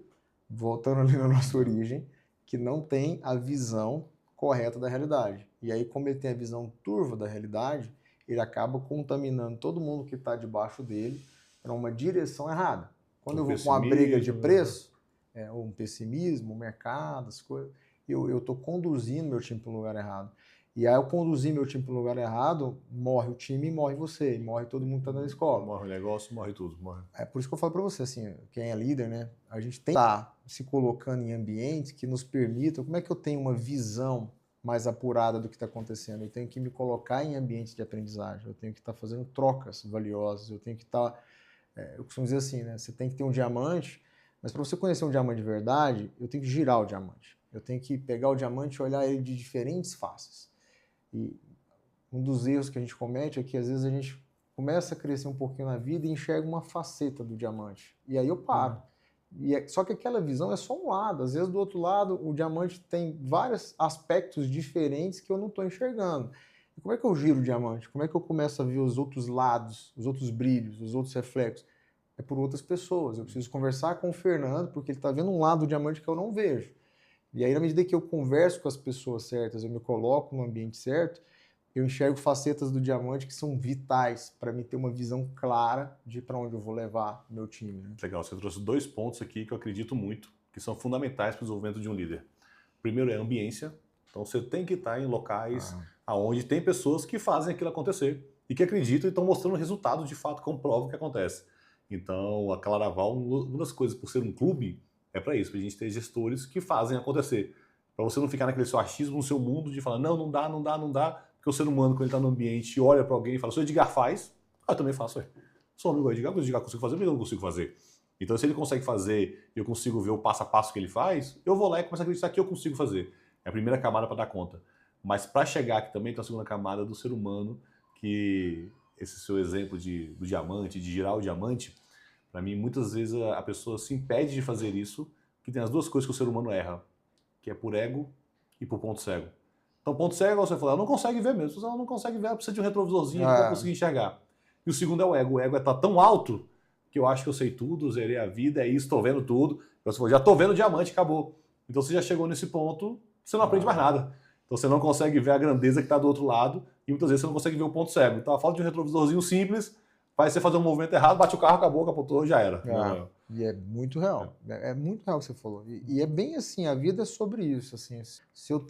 voltando ali na nossa origem, que não tem a visão correta da realidade. E aí, como ele tem a visão turva da realidade, ele acaba contaminando todo mundo que está debaixo dele para uma direção errada. Quando eu vou com uma briga de preço, ou um pessimismo, o mercado, as coisas, eu estou conduzindo meu time para o lugar errado. E aí, eu conduzir meu time para o lugar errado, morre o time e morre você, e morre todo mundo que está na escola. Morre o negócio, morre tudo. Morre. É por isso que eu falo para você, assim, quem é líder, né? A gente tem que estar se colocando em ambientes que nos permitam. Como é que eu tenho uma visão mais apurada do que está acontecendo? Eu tenho que me colocar em ambientes de aprendizagem, eu tenho que estar fazendo trocas valiosas, eu tenho que estar... eu costumo dizer assim, né? Você tem que ter um diamante, mas para você conhecer um diamante de verdade, eu tenho que girar o diamante. Eu tenho que pegar o diamante e olhar ele de diferentes faces. E um dos erros que a gente comete é que às vezes a gente começa a crescer um pouquinho na vida e enxerga uma faceta do diamante. E aí eu paro. Só que aquela visão é só um lado. Às vezes do outro lado o diamante tem vários aspectos diferentes que eu não estou enxergando. E como é que eu giro o diamante? Como é que eu começo a ver os outros lados, os outros brilhos, os outros reflexos? É por outras pessoas. Eu preciso conversar com o Fernando porque ele está vendo um lado do diamante que eu não vejo. E aí, na medida que eu converso com as pessoas certas, eu me coloco no ambiente certo, eu enxergo facetas do diamante que são vitais para mim ter uma visão clara de para onde eu vou levar o meu time. Né? Legal, você trouxe 2 pontos aqui que eu acredito muito, que são fundamentais para o desenvolvimento de um líder. Primeiro é a ambiência. Então você tem que estar em locais onde tem pessoas que fazem aquilo acontecer e que acreditam e estão mostrando resultados de fato, comprovam o que acontece. Então a Claraval, uma das coisas por ser um clube, é para isso, para a gente ter gestores que fazem acontecer. Para você não ficar naquele seu achismo, no seu mundo, de falar, não dá, porque o ser humano, quando ele está no ambiente, olha para alguém e fala, se o Edgar faz, eu também faço. Sou amigo do Edgar, porque o Edgar consegue fazer, mas eu não consigo fazer. Então, se ele consegue fazer e eu consigo ver o passo a passo que ele faz, eu vou lá e começo a acreditar que eu consigo fazer. É a primeira camada para dar conta. Mas para chegar aqui também tem a segunda camada do ser humano, que esse seu exemplo do diamante, de girar o diamante, para mim, muitas vezes a pessoa se impede de fazer isso, que tem as duas coisas que o ser humano erra, que é por ego e por ponto cego. Então, ponto cego, você fala, ela não consegue ver mesmo. Ela não consegue ver, ela precisa de um retrovisorzinho para conseguir enxergar. E o segundo é o ego. O ego é estar tão alto que eu acho que eu sei tudo, zerei a vida, é isso, estou vendo tudo. Você falou, já estou vendo o diamante, acabou. Então, você já chegou nesse ponto, você não aprende mais nada. Então, você não consegue ver a grandeza que está do outro lado e muitas vezes você não consegue ver o ponto cego. Então, a falta de um retrovisorzinho simples vai você fazer um movimento errado, bate o carro, acabou, capotou, já era. E é muito real. É muito real o que você falou. E é bem assim, a vida é sobre isso. Assim, se eu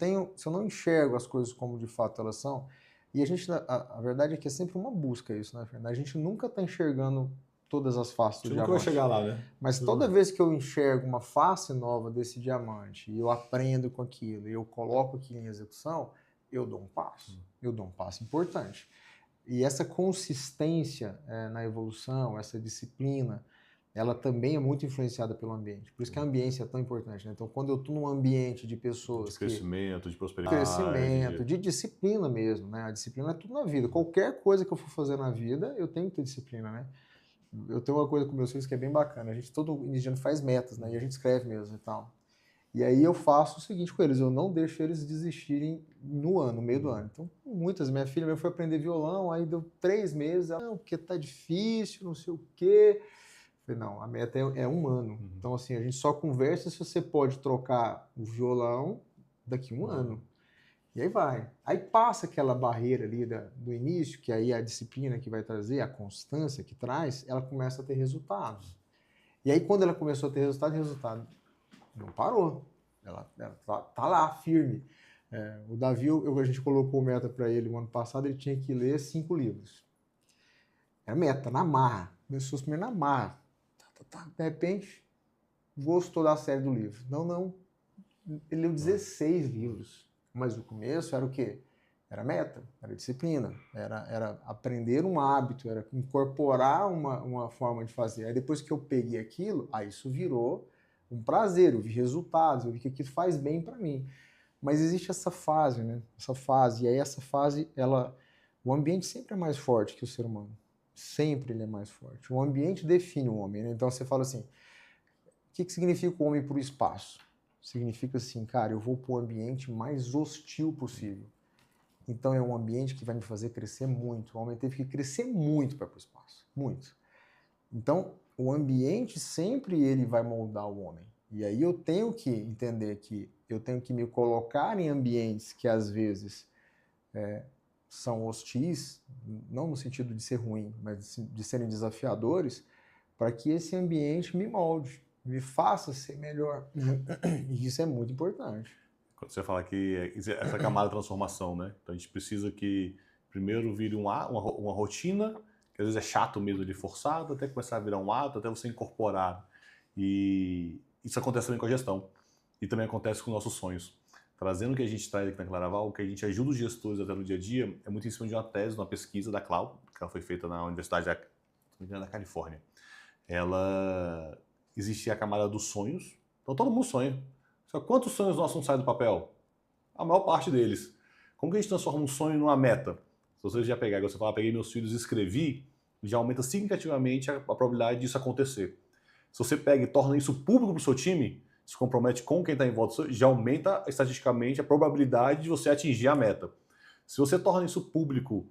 não enxergo as coisas como de fato elas são, e a verdade é que é sempre uma busca isso, né, Fernando? A gente nunca está enxergando todas as faces do diamante. Nunca vai chegar lá, né? Mas toda vez que eu enxergo uma face nova desse diamante, e eu aprendo com aquilo, e eu coloco aquilo em execução, eu dou um passo. Eu dou um passo importante. E essa consistência na evolução, essa disciplina, ela também é muito influenciada pelo ambiente. Por isso que a ambiência é tão importante. Né? Então, quando eu estou num ambiente de pessoas... De crescimento, de prosperidade. Crescimento, de disciplina mesmo. Né? A disciplina é tudo na vida. Qualquer coisa que eu for fazer na vida, eu tenho que ter disciplina. Né? Eu tenho uma coisa com meus filhos que é bem bacana. A gente todo início de ano faz metas, né? E a gente escreve mesmo e tal. E aí eu faço o seguinte com eles, eu não deixo eles desistirem no meio do ano. Então, minha filha foi aprender violão, aí deu 3 meses, ela, não, porque tá difícil, não sei o quê. Eu falei, não, a meta é 1 ano. Então, assim, a gente só conversa se você pode trocar o violão daqui a 1 ano. E aí vai. Aí passa aquela barreira ali do início, que aí a disciplina que vai trazer, a constância que traz, ela começa a ter resultados. E aí quando ela começou a ter resultado não parou. Ela tá lá, firme. O Davi, a gente colocou meta para ele no ano passado, ele tinha que ler 5 livros. Era meta, na marra. Começou primeiro na marra. De repente, gostou da série do livro. Não. Ele leu 16 livros, mas o começo era o quê? Era meta, era disciplina, era aprender um hábito, era incorporar uma forma de fazer. Aí depois que eu peguei aquilo, aí isso virou um prazer, eu vi resultados, eu vi que aquilo faz bem para mim. Mas existe essa fase, né? Essa fase, e aí essa fase, o ambiente sempre é mais forte que o ser humano. Sempre ele é mais forte. O ambiente define o homem, né? Então você fala assim, o que significa o homem para o espaço? Significa assim, cara, eu vou para o ambiente mais hostil possível. Então é um ambiente que vai me fazer crescer muito. O homem teve que crescer muito para ir para o espaço. Muito. Então, o ambiente sempre ele vai moldar o homem. E aí eu tenho que entender que eu tenho que me colocar em ambientes que às vezes são hostis, não no sentido de ser ruim, mas de serem desafiadores, para que esse ambiente me molde, me faça ser melhor. E isso é muito importante. Quando você fala que essa camada de transformação, né? Então a gente precisa que primeiro vire uma rotina, que às vezes é chato mesmo de forçado, até começar a virar um hábito, até você incorporar. E isso acontece também com a gestão. E também acontece com nossos sonhos. Trazendo o que a gente traz aqui na Claraval, o que a gente ajuda os gestores até no dia a dia, é muito em cima de uma tese, uma pesquisa da Clau, que ela foi feita na Universidade da Califórnia. Ela existia a camada dos sonhos. Então todo mundo sonha. Só quantos sonhos nossos não saem do papel? A maior parte deles. Como que a gente transforma um sonho numa meta? Se você já pegar, você fala, peguei meus filhos e escrevi, já aumenta significativamente a probabilidade disso acontecer. Se você pega e torna isso público para o seu time, se compromete com quem está em volta, já aumenta estatisticamente a probabilidade de você atingir a meta. Se você torna isso público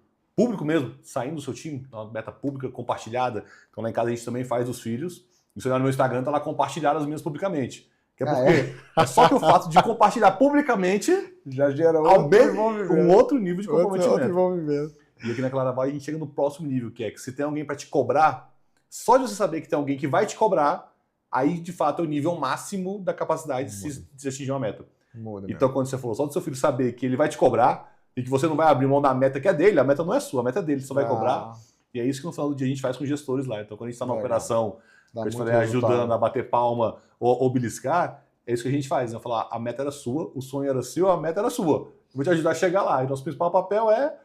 mesmo, saindo do seu time, uma meta pública compartilhada, então lá em casa a gente também faz os filhos, e você olhar no meu Instagram, tá lá compartilhar as minhas publicamente. Que é porque é só que o fato de compartilhar publicamente já gera um outro nível de comprometimento. Outro envolvimento. E aqui na Claraval a gente chega no próximo nível, que é que se tem alguém para te cobrar, só de você saber que tem alguém que vai te cobrar, aí de fato é o nível máximo da capacidade de se atingir uma meta. Então quando você falou, só do seu filho saber que ele vai te cobrar e que você não vai abrir mão da meta que é dele, a meta não é sua, a meta é dele, você só vai cobrar. E é isso que no final do dia a gente faz com os gestores lá. Então quando a gente está na operação, ajudando a bater palma ou beliscar, é isso que a gente faz. Né? Falar, a meta era sua, o sonho era seu, a meta era sua. Eu vou te ajudar a chegar lá. E nosso principal papel é,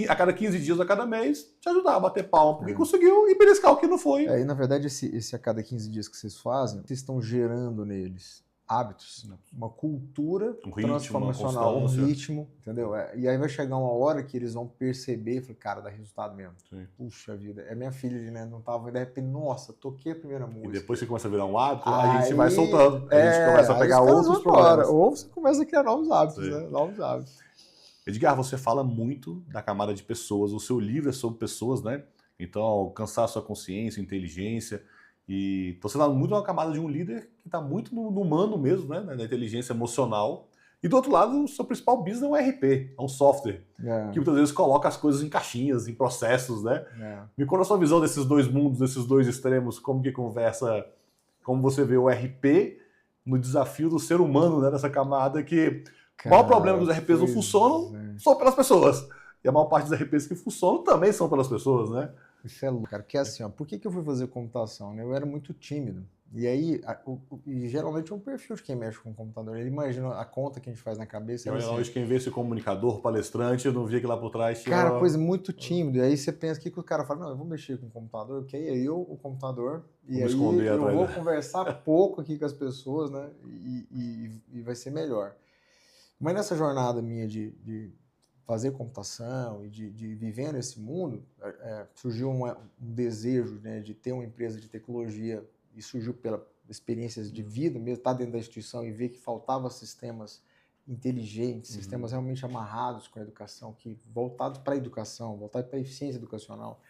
a cada 15 dias, a cada mês, te ajudar a bater palma porque conseguiu e beliscar o que não foi. E na verdade, esse a cada 15 dias que vocês fazem, vocês estão gerando neles hábitos, uma cultura transformacional, um ritmo, entendeu? E aí vai chegar uma hora que eles vão perceber e falar, cara, dá resultado mesmo. Sim. Puxa vida, é minha filha, né? Não tava, de repente, nossa, toquei a primeira música. E depois você começa a virar um hábito, a gente vai soltando, a gente começa a pegar outros problemas. Ou você começa a criar novos hábitos, né? Novos hábitos. Edgar, você fala muito da camada de pessoas, o seu livro é sobre pessoas, né? Então, alcançar a sua consciência, inteligência. E então você está muito na camada de um líder que está muito no humano mesmo, né? Na inteligência emocional. E do outro lado, o seu principal business é um ERP, é um software, que muitas vezes coloca as coisas em caixinhas, em processos, né? Me conta a sua visão desses dois mundos, desses dois extremos, como que conversa, como você vê o ERP no desafio do ser humano, né? Nessa camada que o maior problema é que os ERPs não funcionam só pelas pessoas. E a maior parte dos ERPs que funcionam também são pelas pessoas, né? Isso é louco, cara. Porque assim, ó, por que eu fui fazer computação? Né? Eu era muito tímido. E aí, geralmente é um perfil de quem mexe com o computador. Ele imagina a conta que a gente faz na cabeça. Hoje quem vê esse comunicador, palestrante, eu não via que lá por trás tinha... Cara, coisa muito tímido. E aí você pensa, o que o cara fala? Não, eu vou mexer com o computador, ok? Aí eu, o computador, e aí eu vou conversar pouco aqui com as pessoas, né? E vai ser melhor. Mas nessa jornada minha de fazer computação e de viver nesse mundo, surgiu um desejo, né, de ter uma empresa de tecnologia, e surgiu pela experiências de vida, mesmo estar dentro da instituição e ver que faltava sistemas inteligentes, sistemas realmente amarrados com a educação, voltados para a educação, voltados para a eficiência educacional.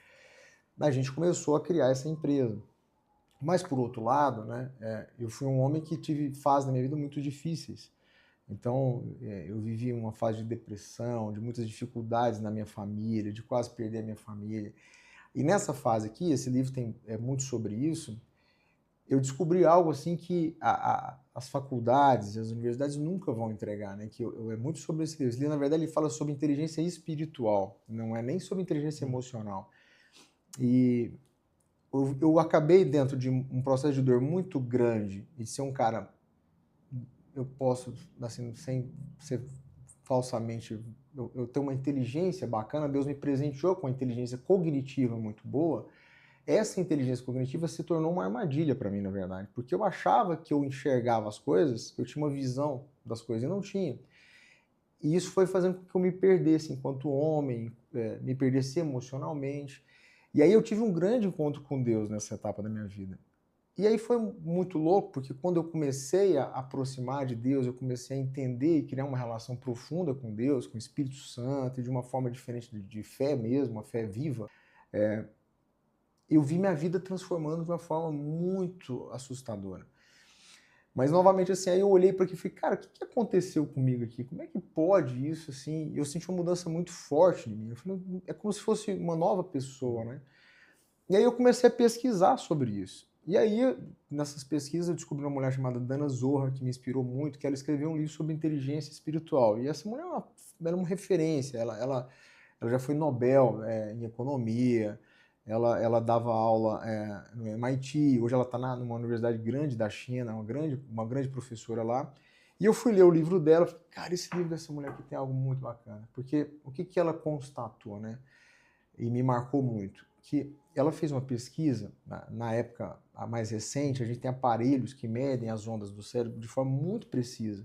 A gente começou a criar essa empresa. Mas, por outro lado, né, eu fui um homem que tive fases na minha vida muito difíceis. Então, eu vivi uma fase de depressão, de muitas dificuldades na minha família, de quase perder a minha família. E nessa fase aqui, esse livro tem muito sobre isso, eu descobri algo assim que as faculdades e as universidades nunca vão entregar, né? Que é muito sobre esse livro. Esse livro, na verdade, ele fala sobre inteligência espiritual, não é nem sobre inteligência emocional. E eu acabei dentro de um processo de dor muito grande e de ser um cara eu posso, assim, sem ser falsamente, eu tenho uma inteligência bacana, Deus me presenteou com uma inteligência cognitiva muito boa. Essa inteligência cognitiva se tornou uma armadilha para mim, na verdade, porque eu achava que eu enxergava as coisas, eu tinha uma visão das coisas e não tinha. E isso foi fazendo com que eu me perdesse enquanto homem, me perdesse emocionalmente. E aí eu tive um grande encontro com Deus nessa etapa da minha vida. E aí foi muito louco, porque quando eu comecei a aproximar de Deus, eu comecei a entender e criar uma relação profunda com Deus, com o Espírito Santo, e de uma forma diferente de fé mesmo, uma fé viva, eu vi minha vida transformando de uma forma muito assustadora. Mas, novamente, assim, aí eu olhei para aqui e falei, cara, o que aconteceu comigo aqui? Como é que pode isso, assim? Eu senti uma mudança muito forte em mim. Eu falei, é como se fosse uma nova pessoa, né? E aí eu comecei a pesquisar sobre isso. E aí, nessas pesquisas, eu descobri uma mulher chamada Dana Zohar, que me inspirou muito, que ela escreveu um livro sobre inteligência espiritual. E essa mulher era uma referência, ela já foi Nobel em economia, ela dava aula no MIT, hoje ela está numa universidade grande da China, uma grande professora lá. E eu fui ler o livro dela e falei, cara, esse livro dessa mulher aqui tem algo muito bacana. Porque o que ela constatou, né? E me marcou muito, que ela fez uma pesquisa, na época a mais recente, a gente tem aparelhos que medem as ondas do cérebro de forma muito precisa.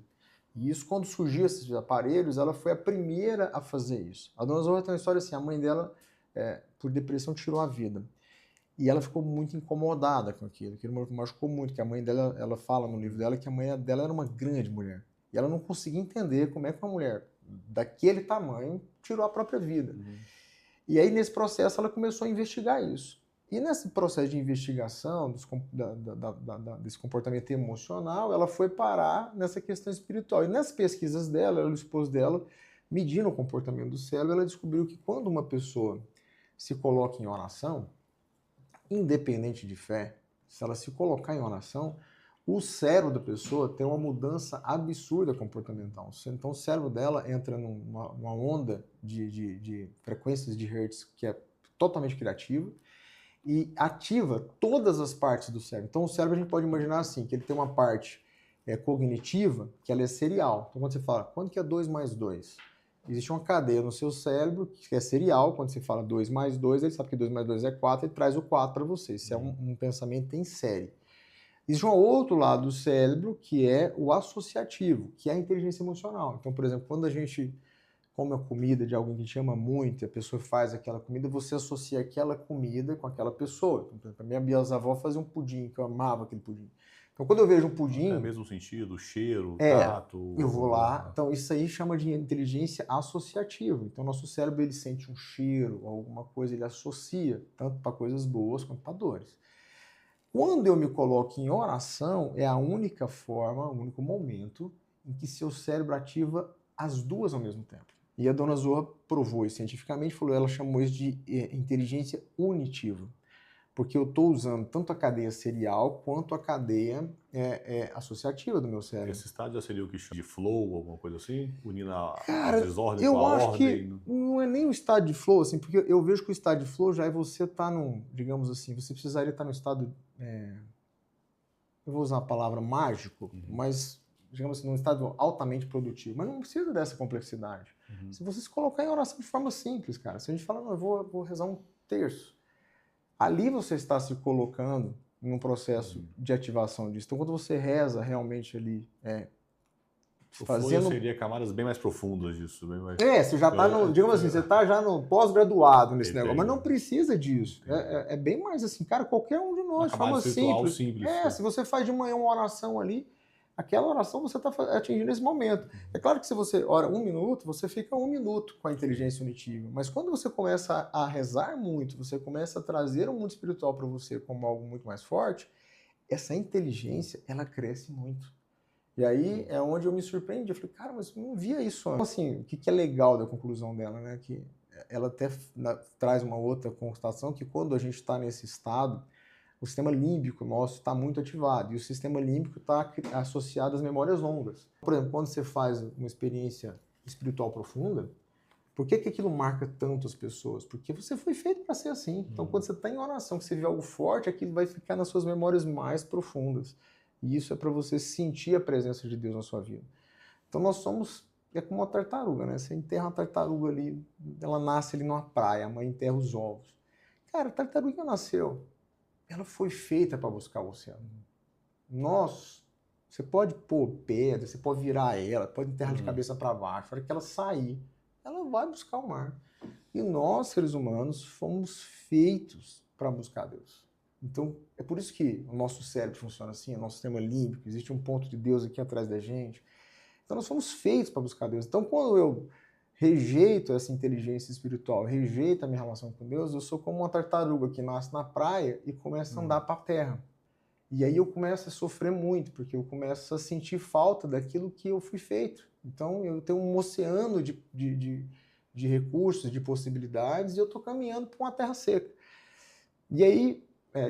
E isso, quando surgiu esses aparelhos, ela foi a primeira a fazer isso. A dona Zohar tem uma história assim, a mãe dela, por depressão, tirou a vida. E ela ficou muito incomodada com aquilo machucou muito, que a mãe dela, ela fala no livro dela que a mãe dela era uma grande mulher. E ela não conseguia entender como é que uma mulher daquele tamanho tirou a própria vida. Uhum. E aí, nesse processo, ela começou a investigar isso. E nesse processo de investigação desse comportamento emocional, ela foi parar nessa questão espiritual. E nas pesquisas dela, ela e o esposo dela, medindo o comportamento do cérebro, ela descobriu que quando uma pessoa se coloca em oração, independente de fé, se ela se colocar em oração, o cérebro da pessoa tem uma mudança absurda comportamental. Então o cérebro dela entra numa onda de frequências de hertz que é totalmente criativa e ativa todas as partes do cérebro. Então o cérebro a gente pode imaginar assim, que ele tem uma parte cognitiva, que ela é serial. Então quando você fala, quanto que é 2 mais 2? Existe uma cadeia no seu cérebro que é serial. Quando você fala 2 mais 2, ele sabe que 2 mais 2 é 4, ele traz o 4 para você. Isso é um pensamento em série. Existe um outro lado do cérebro, que é o associativo, que é a inteligência emocional. Então, por exemplo, quando a gente come a comida de alguém que te ama muito, e a pessoa faz aquela comida, você associa aquela comida com aquela pessoa. Então, a minha bisavó fazia um pudim, que eu amava aquele pudim. Então, quando eu vejo um pudim... É o mesmo sentido, cheiro, tato... Eu vou lá. Então, isso aí chama de inteligência associativa. Então, nosso cérebro, ele sente um cheiro, alguma coisa, ele associa, tanto para coisas boas quanto para dores. Quando eu me coloco em oração, é a única forma, o único momento em que seu cérebro ativa as duas ao mesmo tempo. E a dona Zohar provou isso cientificamente, ela chamou isso de inteligência unitiva. Porque eu estou usando tanto a cadeia serial quanto a cadeia associativa do meu cérebro. Esse estado já seria o que chama de flow, alguma coisa assim? Unindo a desordem com a ordem? Eu acho que não é nem o estado de flow, assim, porque eu vejo que o estado de flow já é você estar digamos assim, você precisaria estar no estado, eu vou usar a palavra mágico, mas, digamos assim, num estado altamente produtivo. Mas não precisa dessa complexidade. Se você se colocar em oração de forma simples, cara, se a gente fala, não, eu vou rezar um terço, ali você está se colocando num processo de ativação disso. Então, quando você reza realmente ali, fazendo... seria camadas bem mais profundas disso. Bem mais... você já está digamos assim, você está já no pós-graduado nesse negócio, mas não precisa disso. É bem mais assim, cara, qualquer um de nós, de forma simples. Se você faz de manhã uma oração ali, aquela oração você está atingindo esse momento. É claro que se você ora 1 minuto, você fica 1 minuto com a inteligência unitiva. Mas quando você começa a rezar muito, você começa a trazer o mundo espiritual para você como algo muito mais forte, essa inteligência, ela cresce muito. E aí é onde eu me surpreendi. Eu falei, cara, mas eu não via isso antes. Então, assim, o que é legal da conclusão dela, né? Que ela até traz uma outra constatação, que quando a gente está nesse estado, o sistema límbico nosso está muito ativado, e o sistema límbico está associado às memórias longas. Por exemplo, quando você faz uma experiência espiritual profunda, por que aquilo marca tanto as pessoas? Porque você foi feito para ser assim. Então, quando você está em oração, que você vê algo forte, aquilo vai ficar nas suas memórias mais profundas. E isso é para você sentir a presença de Deus na sua vida. Então nós somos, é como uma tartaruga, né? Você enterra uma tartaruga ali, ela nasce ali numa praia, a mãe enterra os ovos. Cara, a tartaruga nasceu, ela foi feita para buscar o oceano. Você pode pôr pedra, você pode virar ela, pode enterrar de cabeça para baixo. Na hora que ela sair, ela vai buscar o mar. E nós, seres humanos, fomos feitos para buscar Deus. Então, é por isso que o nosso cérebro funciona assim, o nosso sistema límbico, existe um ponto de Deus aqui atrás da gente. Então, nós fomos feitos para buscar Deus. Então, quando eu rejeito essa inteligência espiritual, rejeito a minha relação com Deus, eu sou como uma tartaruga que nasce na praia e começa a andar para a terra. E aí eu começo a sofrer muito, porque eu começo a sentir falta daquilo que eu fui feito. Então, eu tenho um oceano de recursos, de possibilidades, e eu estou caminhando para uma terra seca. E aí,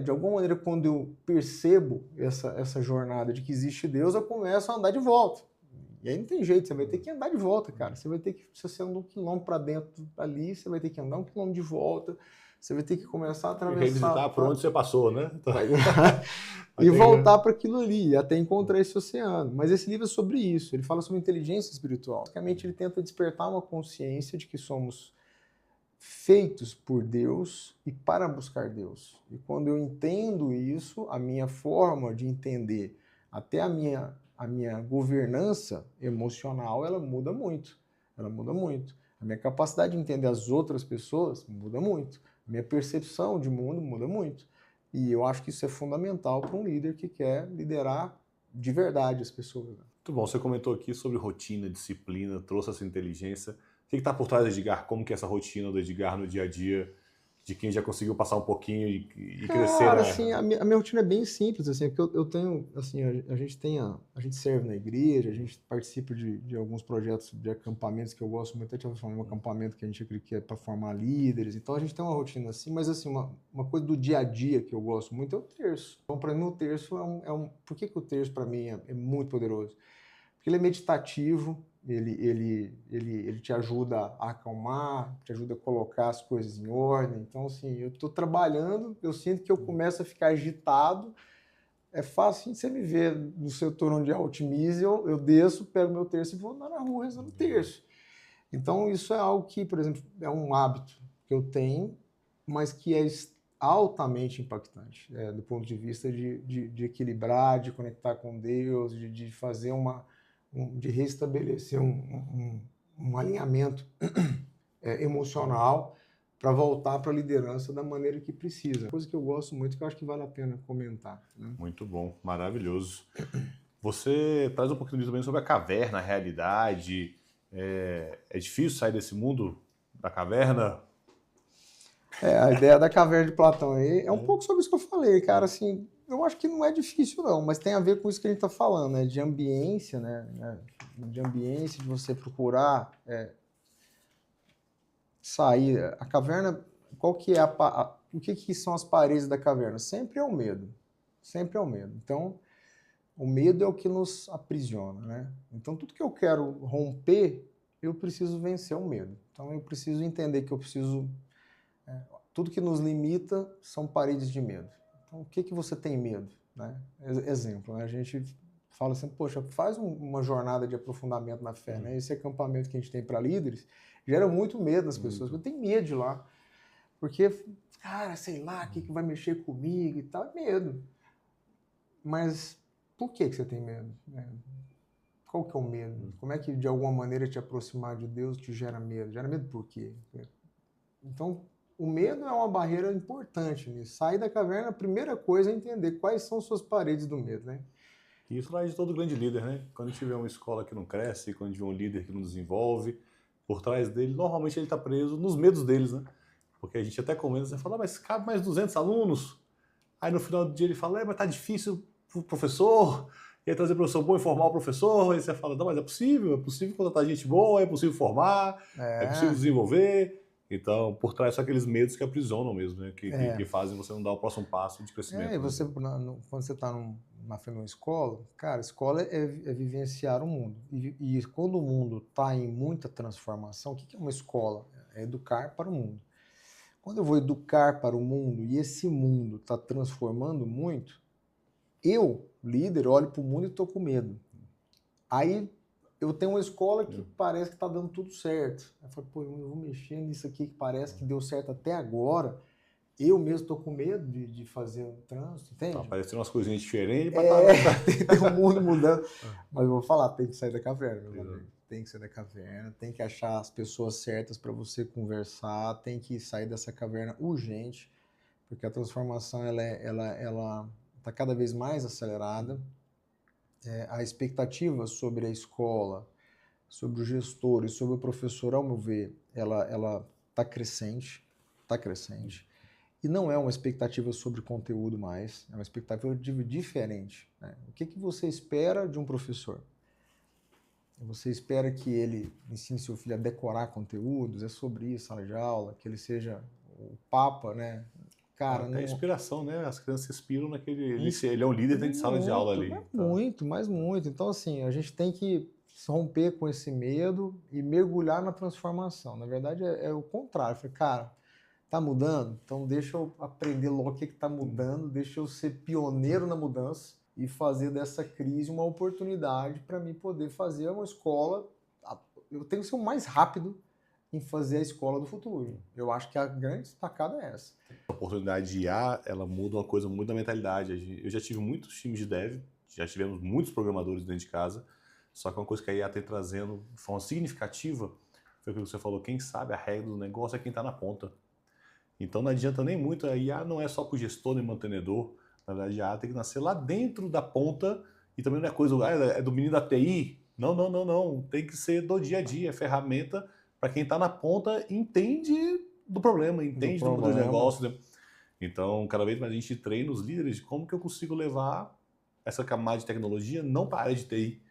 de alguma maneira, quando eu percebo essa jornada de que existe Deus, eu começo a andar de volta. E aí não tem jeito, você vai ter que andar de volta, cara. Você vai ter que, se você anda 1 quilômetro para dentro ali, você vai ter que andar 1 quilômetro de volta, você vai ter que começar a atravessar... Revisitar por onde você passou, né? Então... e voltar para aquilo ali, até encontrar esse oceano. Mas esse livro é sobre isso, ele fala sobre inteligência espiritual. Basicamente, ele tenta despertar uma consciência de que somos feitos por Deus e para buscar Deus. E quando eu entendo isso, a minha forma de entender, até a minha governança emocional, ela muda muito. Ela muda muito. A minha capacidade de entender as outras pessoas muda muito. A minha percepção de mundo muda muito. E eu acho que isso é fundamental para um líder que quer liderar de verdade as pessoas. Muito bom. Você comentou aqui sobre rotina, disciplina, trouxe essa inteligência. O que está por trás do Edgar? Como que é essa rotina do Edgar no dia a dia? De quem já conseguiu passar um pouquinho e crescer, Cara, né? assim, a minha rotina é bem simples, assim, porque eu tenho, assim, a gente serve na igreja, a gente participa de alguns projetos de acampamentos que eu gosto muito, até falando um acampamento que a gente acredita que é para formar líderes, então a gente tem uma rotina assim, mas assim, uma coisa do dia a dia que eu gosto muito é o terço. Então, para mim, o terço por que o terço para mim é muito poderoso? Porque ele é meditativo, ele te ajuda a acalmar, te ajuda a colocar as coisas em ordem. Então, assim, eu estou trabalhando, eu sinto que eu começo a ficar agitado. É fácil você me ver no setor onde é otimize, eu desço, pego meu terço e vou andar na rua rezando o terço. Então, isso é algo que, por exemplo, é um hábito que eu tenho, mas que é altamente impactante, do ponto de vista de equilibrar, de conectar com Deus, de fazer de restabelecer um alinhamento emocional para voltar para a liderança da maneira que precisa. Coisa que eu gosto muito, que eu acho que vale a pena comentar. Né? Muito bom, maravilhoso. Você traz um pouquinho também sobre a caverna, a realidade. É difícil sair desse mundo da caverna? A ideia da caverna de Platão aí é um pouco sobre isso que eu falei, cara, assim, eu acho que não é difícil não, mas tem a ver com isso que a gente está falando, né, de ambiência, né, de ambiência, de você procurar sair. A caverna, qual que é o que são as paredes da caverna? Sempre é o medo, sempre é o medo. Então, o medo é o que nos aprisiona, né? Então, tudo que eu quero romper, eu preciso vencer o medo. Então, eu preciso entender que eu preciso... tudo que nos limita são paredes de medo. Então, o que você tem medo? Né? Exemplo, né? A gente fala assim, poxa, faz uma jornada de aprofundamento na fé. Né? Esse acampamento que a gente tem para líderes gera muito medo nas pessoas. Eu tenho medo de ir lá. Porque, cara, sei lá, o que vai mexer comigo e tal. É medo. Mas por que você tem medo? Qual que é o medo? Como é que, de alguma maneira, te aproximar de Deus te gera medo? Gera medo por quê? Então, o medo é uma barreira importante nisso. Sair da caverna, a primeira coisa é entender quais são suas paredes do medo, né? Isso lá é de todo grande líder, né? Quando a gente vê uma escola que não cresce, quando a gente vê um líder que não desenvolve, por trás dele, normalmente ele está preso nos medos deles, né? Porque a gente até comenta, você fala, mas cabe mais 200 alunos. Aí no final do dia ele fala, mas tá difícil pro professor. E aí trazer professor bom e formar o professor. Aí você fala, não, mas é possível contratar gente boa, é possível formar, é possível desenvolver. Então, por trás são aqueles medos que aprisionam mesmo, né? Que fazem você não dar o próximo passo de crescimento. E você, quando você está na frente de uma escola, cara, escola é vivenciar o mundo. E quando o mundo está em muita transformação, o que é uma escola? É educar para o mundo. Quando eu vou educar para o mundo e esse mundo está transformando muito, Eu, líder, olho para o mundo e estou com medo. Aí eu tenho uma escola que parece que está dando tudo certo. Eu falo, pô, eu vou mexer nisso aqui que parece que deu certo até agora. Eu mesmo estou com medo de fazer o trânsito, entende? Aparecendo umas coisinhas diferentes. Tem um mundo mudando. Mas eu vou falar, tem que sair da caverna, meu amigo. Tem que sair da caverna, tem que achar as pessoas certas para você conversar, tem que sair dessa caverna urgente, porque a transformação ela está cada vez mais acelerada. A expectativa sobre a escola, sobre o gestor e sobre o professor, ao meu ver, ela está crescente, está crescente. E não é uma expectativa sobre conteúdo mais, é uma expectativa diferente. Né? O que você espera de um professor? Você espera que ele ensine seu filho a decorar conteúdos, é sobre isso, sala de aula, que ele seja o papa, né? Cara, é inspiração, né? As crianças se inspiram naquele... Ele é um líder dentro de sala de aula ali. Mas muito. Então, assim, a gente tem que romper com esse medo e mergulhar na transformação. Na verdade, é o contrário. Eu falei, cara, tá mudando? Então deixa eu aprender logo o que está mudando, deixa eu ser pioneiro na mudança e fazer dessa crise uma oportunidade para mim poder fazer uma escola. Eu tenho que ser o mais rápido em fazer a escola do futuro. Eu acho que a grande sacada é essa. A oportunidade de IA, ela muda uma coisa muito da mentalidade. Eu já tive muitos times de dev, já tivemos muitos programadores dentro de casa, só que uma coisa que a IA tem trazendo de forma significativa foi o que você falou, quem sabe a regra do negócio é quem está na ponta. Então não adianta nem muito, a IA não é só para o gestor nem mantenedor, na verdade a IA tem que nascer lá dentro da ponta e também não é coisa, é do menino da TI, não, tem que ser do dia a dia, é ferramenta para quem está na ponta entende do problema, entende do modelo de negócio. Né? Então cada vez mais a gente treina os líderes de como que eu consigo levar essa camada de tecnologia não para a área de TI,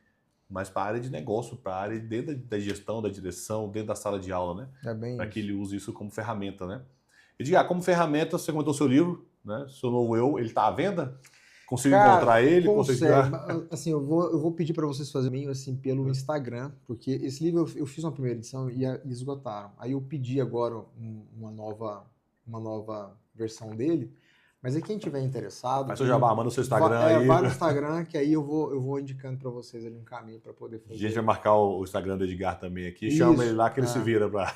mas para a área de negócio, para a área dentro da gestão, da direção, dentro da sala de aula, né? Para que ele use isso como ferramenta, né? Eu digo, como ferramenta, você comentou o seu livro, né? Seu novo eu, ele está à venda? Consigo encontrar ele? Consegue. Assim, eu vou pedir para vocês fazerem assim, pelo Instagram, porque esse livro eu fiz uma primeira edição e esgotaram. Aí eu pedi agora uma nova versão dele. Mas aí quem tiver interessado... Mas você já manda o seu Instagram aí. Vai no Instagram, que aí eu vou indicando para vocês ali um caminho para poder fazer. A gente vai marcar o Instagram do Edgar também aqui. Isso. Chama ele lá que ele se vira para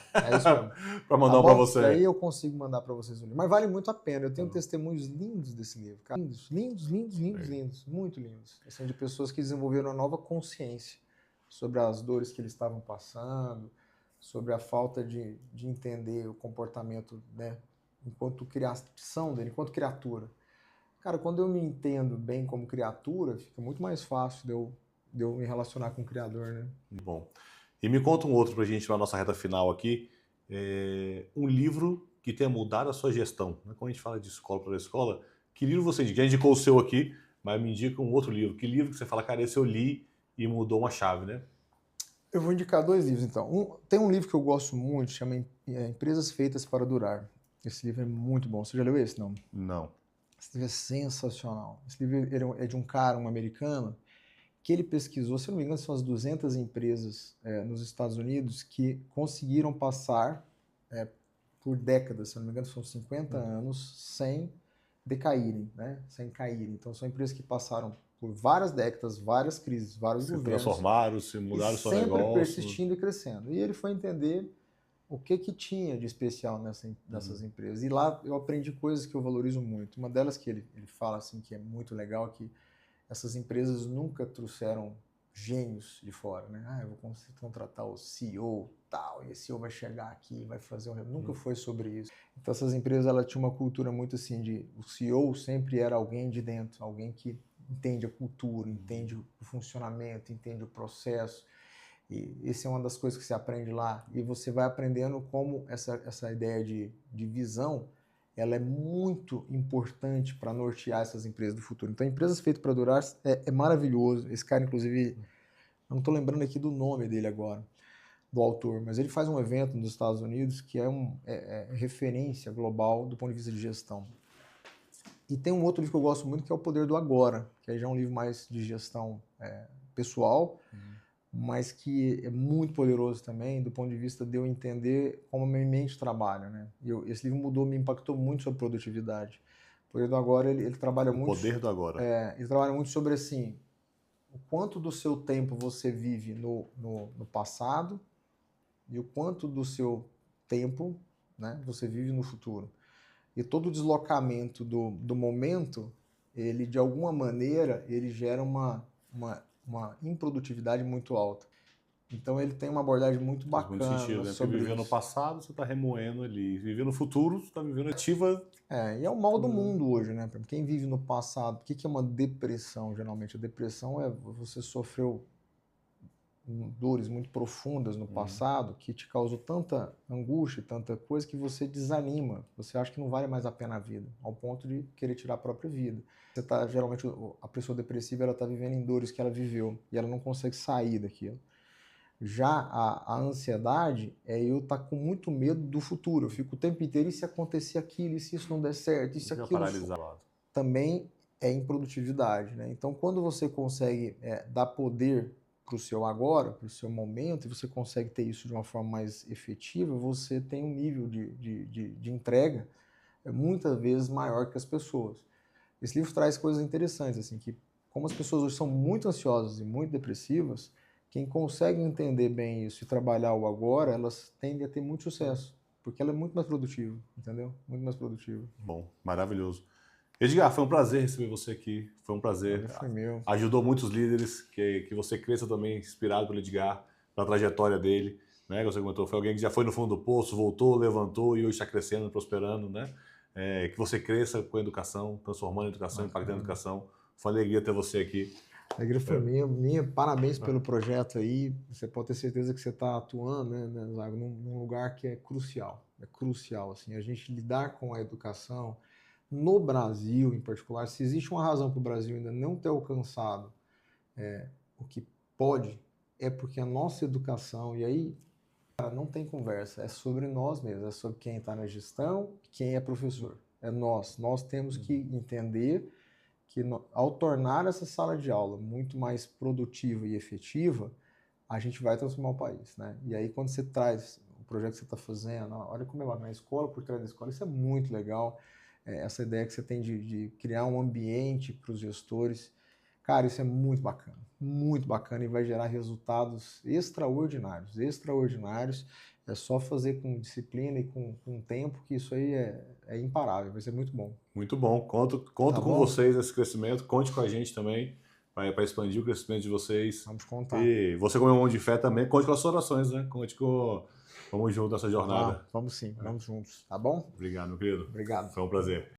mandar para você. Aí eu consigo mandar para vocês um livro. Mas vale muito a pena. Eu tenho testemunhos lindos desse livro. Cara. Lindos. Muito lindos. Assim, de pessoas que desenvolveram uma nova consciência sobre as dores que eles estavam passando, sobre a falta de entender o comportamento, né? Enquanto criação dele, enquanto criatura. Cara, quando eu me entendo bem como criatura, fica muito mais fácil de eu me relacionar com o Criador, né? Bom. E me conta um outro pra gente, na nossa reta final aqui, um livro que tenha mudado a sua gestão. Quando a gente fala de escola para escola, que livro você indica? Já indicou o seu aqui, mas me indica um outro livro. Que livro que você fala, cara, esse eu li e mudou uma chave, né? Eu vou indicar 2 livros, então. Tem um livro que eu gosto muito, chama Empresas Feitas para Durar. Esse livro é muito bom. Você já leu esse, não? Não. Esse livro é sensacional. Esse livro é de um cara, um americano, que ele pesquisou, se eu não me engano, são as 200 empresas nos Estados Unidos que conseguiram passar por décadas, se eu não me engano, são 50 anos, sem decaírem, né? Sem caírem. Então, são empresas que passaram por várias décadas, várias crises, vários governos. Se transformaram, se mudaram o seu negócio. Sempre persistindo e crescendo. E ele foi entender o que tinha de especial nessas empresas. E lá eu aprendi coisas que eu valorizo muito. Uma delas que ele fala assim, que é muito legal, que essas empresas nunca trouxeram gênios de fora, né? Eu vou conseguir contratar o CEO tal, e esse CEO vai chegar aqui, vai fazer Nunca foi sobre isso. Então essas empresas, ela tinha uma cultura muito assim de... O CEO sempre era alguém de dentro, alguém que entende a cultura, entende o funcionamento, entende o processo. E essa é uma das coisas que você aprende lá. E você vai aprendendo como essa ideia de visão, ela é muito importante para nortear essas empresas do futuro. Então, Empresas Feitas para Durar é maravilhoso. Esse cara, inclusive, eu não estou lembrando aqui do nome dele agora, do autor, mas ele faz um evento nos Estados Unidos que é referência global do ponto de vista de gestão. E tem um outro livro que eu gosto muito, que é O Poder do Agora, que aí já é um livro mais de gestão pessoal, mas que é muito poderoso também do ponto de vista de eu entender como a minha mente trabalha, né? Esse livro me impactou muito sobre produtividade, Poder do Agora, ele trabalha O muito... Poder do Agora. Ele trabalha muito sobre, assim, o quanto do seu tempo você vive no passado e o quanto do seu tempo, né, você vive no futuro. E todo o deslocamento do momento, ele, de alguma maneira, ele gera uma improdutividade muito alta. Então ele tem uma abordagem muito Faz muito bacana sentido, né? Porque sobre viver no isso. passado, você está remoendo ali. Viver no futuro, você está vivendo ativa. E é o mal do mundo hoje, né? Quem vive no passado, o que é uma depressão, geralmente? A depressão é você sofreu dores muito profundas no passado que te causou tanta angústia, tanta coisa que você desanima, você acha que não vale mais a pena a vida, ao ponto de querer tirar a própria vida. Geralmente a pessoa depressiva, ela está vivendo em dores que ela viveu e ela não consegue sair daquilo. Já a ansiedade eu estar com muito medo do futuro, eu fico o tempo inteiro, e se acontecer aquilo, e se isso não der certo, e se aquilo... Paralisado. Também é improdutividade, né? Então quando você consegue dar poder para o seu agora, para o seu momento, e você consegue ter isso de uma forma mais efetiva, você tem um nível de entrega muitas vezes maior que as pessoas. Esse livro traz coisas interessantes, assim, que como as pessoas hoje são muito ansiosas e muito depressivas, quem consegue entender bem isso e trabalhar o agora, elas tendem a ter muito sucesso, porque ela é muito mais produtiva, entendeu? Muito mais produtiva. Bom, maravilhoso. Edgar, foi um prazer receber você aqui, foi um prazer. Foi meu. Ajudou muitos líderes, que você cresça também inspirado pelo Edgar, pela trajetória dele, né? Como você comentou, foi alguém que já foi no fundo do poço, voltou, levantou e hoje está crescendo, prosperando, né? Que você cresça com a educação, transformando a educação, impactando a educação. Foi uma alegria ter você aqui. A alegria foi minha. Parabéns pelo projeto aí. Você pode ter certeza que você está atuando, né, Zago, num lugar que é crucial. É crucial, assim, a gente lidar com a educação no Brasil, em particular. Se existe uma razão para o Brasil ainda não ter alcançado o que pode, é porque a nossa educação, e aí, cara, não tem conversa, é sobre nós mesmos, é sobre quem está na gestão, quem é professor. É nós. Nós temos que entender que ao tornar essa sala de aula muito mais produtiva e efetiva, a gente vai transformar o país, né? E aí quando você traz o projeto que você está fazendo, olha como é lá na escola, por trás da escola, isso é muito legal. Essa ideia que você tem de criar um ambiente para os gestores, cara, isso é muito bacana e vai gerar resultados extraordinários, extraordinários. É só fazer com disciplina e com tempo, que isso aí é imparável, vai ser muito bom. Muito bom, conto com vocês nesse crescimento, conte com a gente também para expandir o crescimento de vocês. Vamos contar. E você, como é um homem de fé também, conte com as suas orações, né? Vamos junto nessa jornada. Vamos sim, vamos juntos, tá bom? Obrigado, meu querido. Obrigado. Foi um prazer.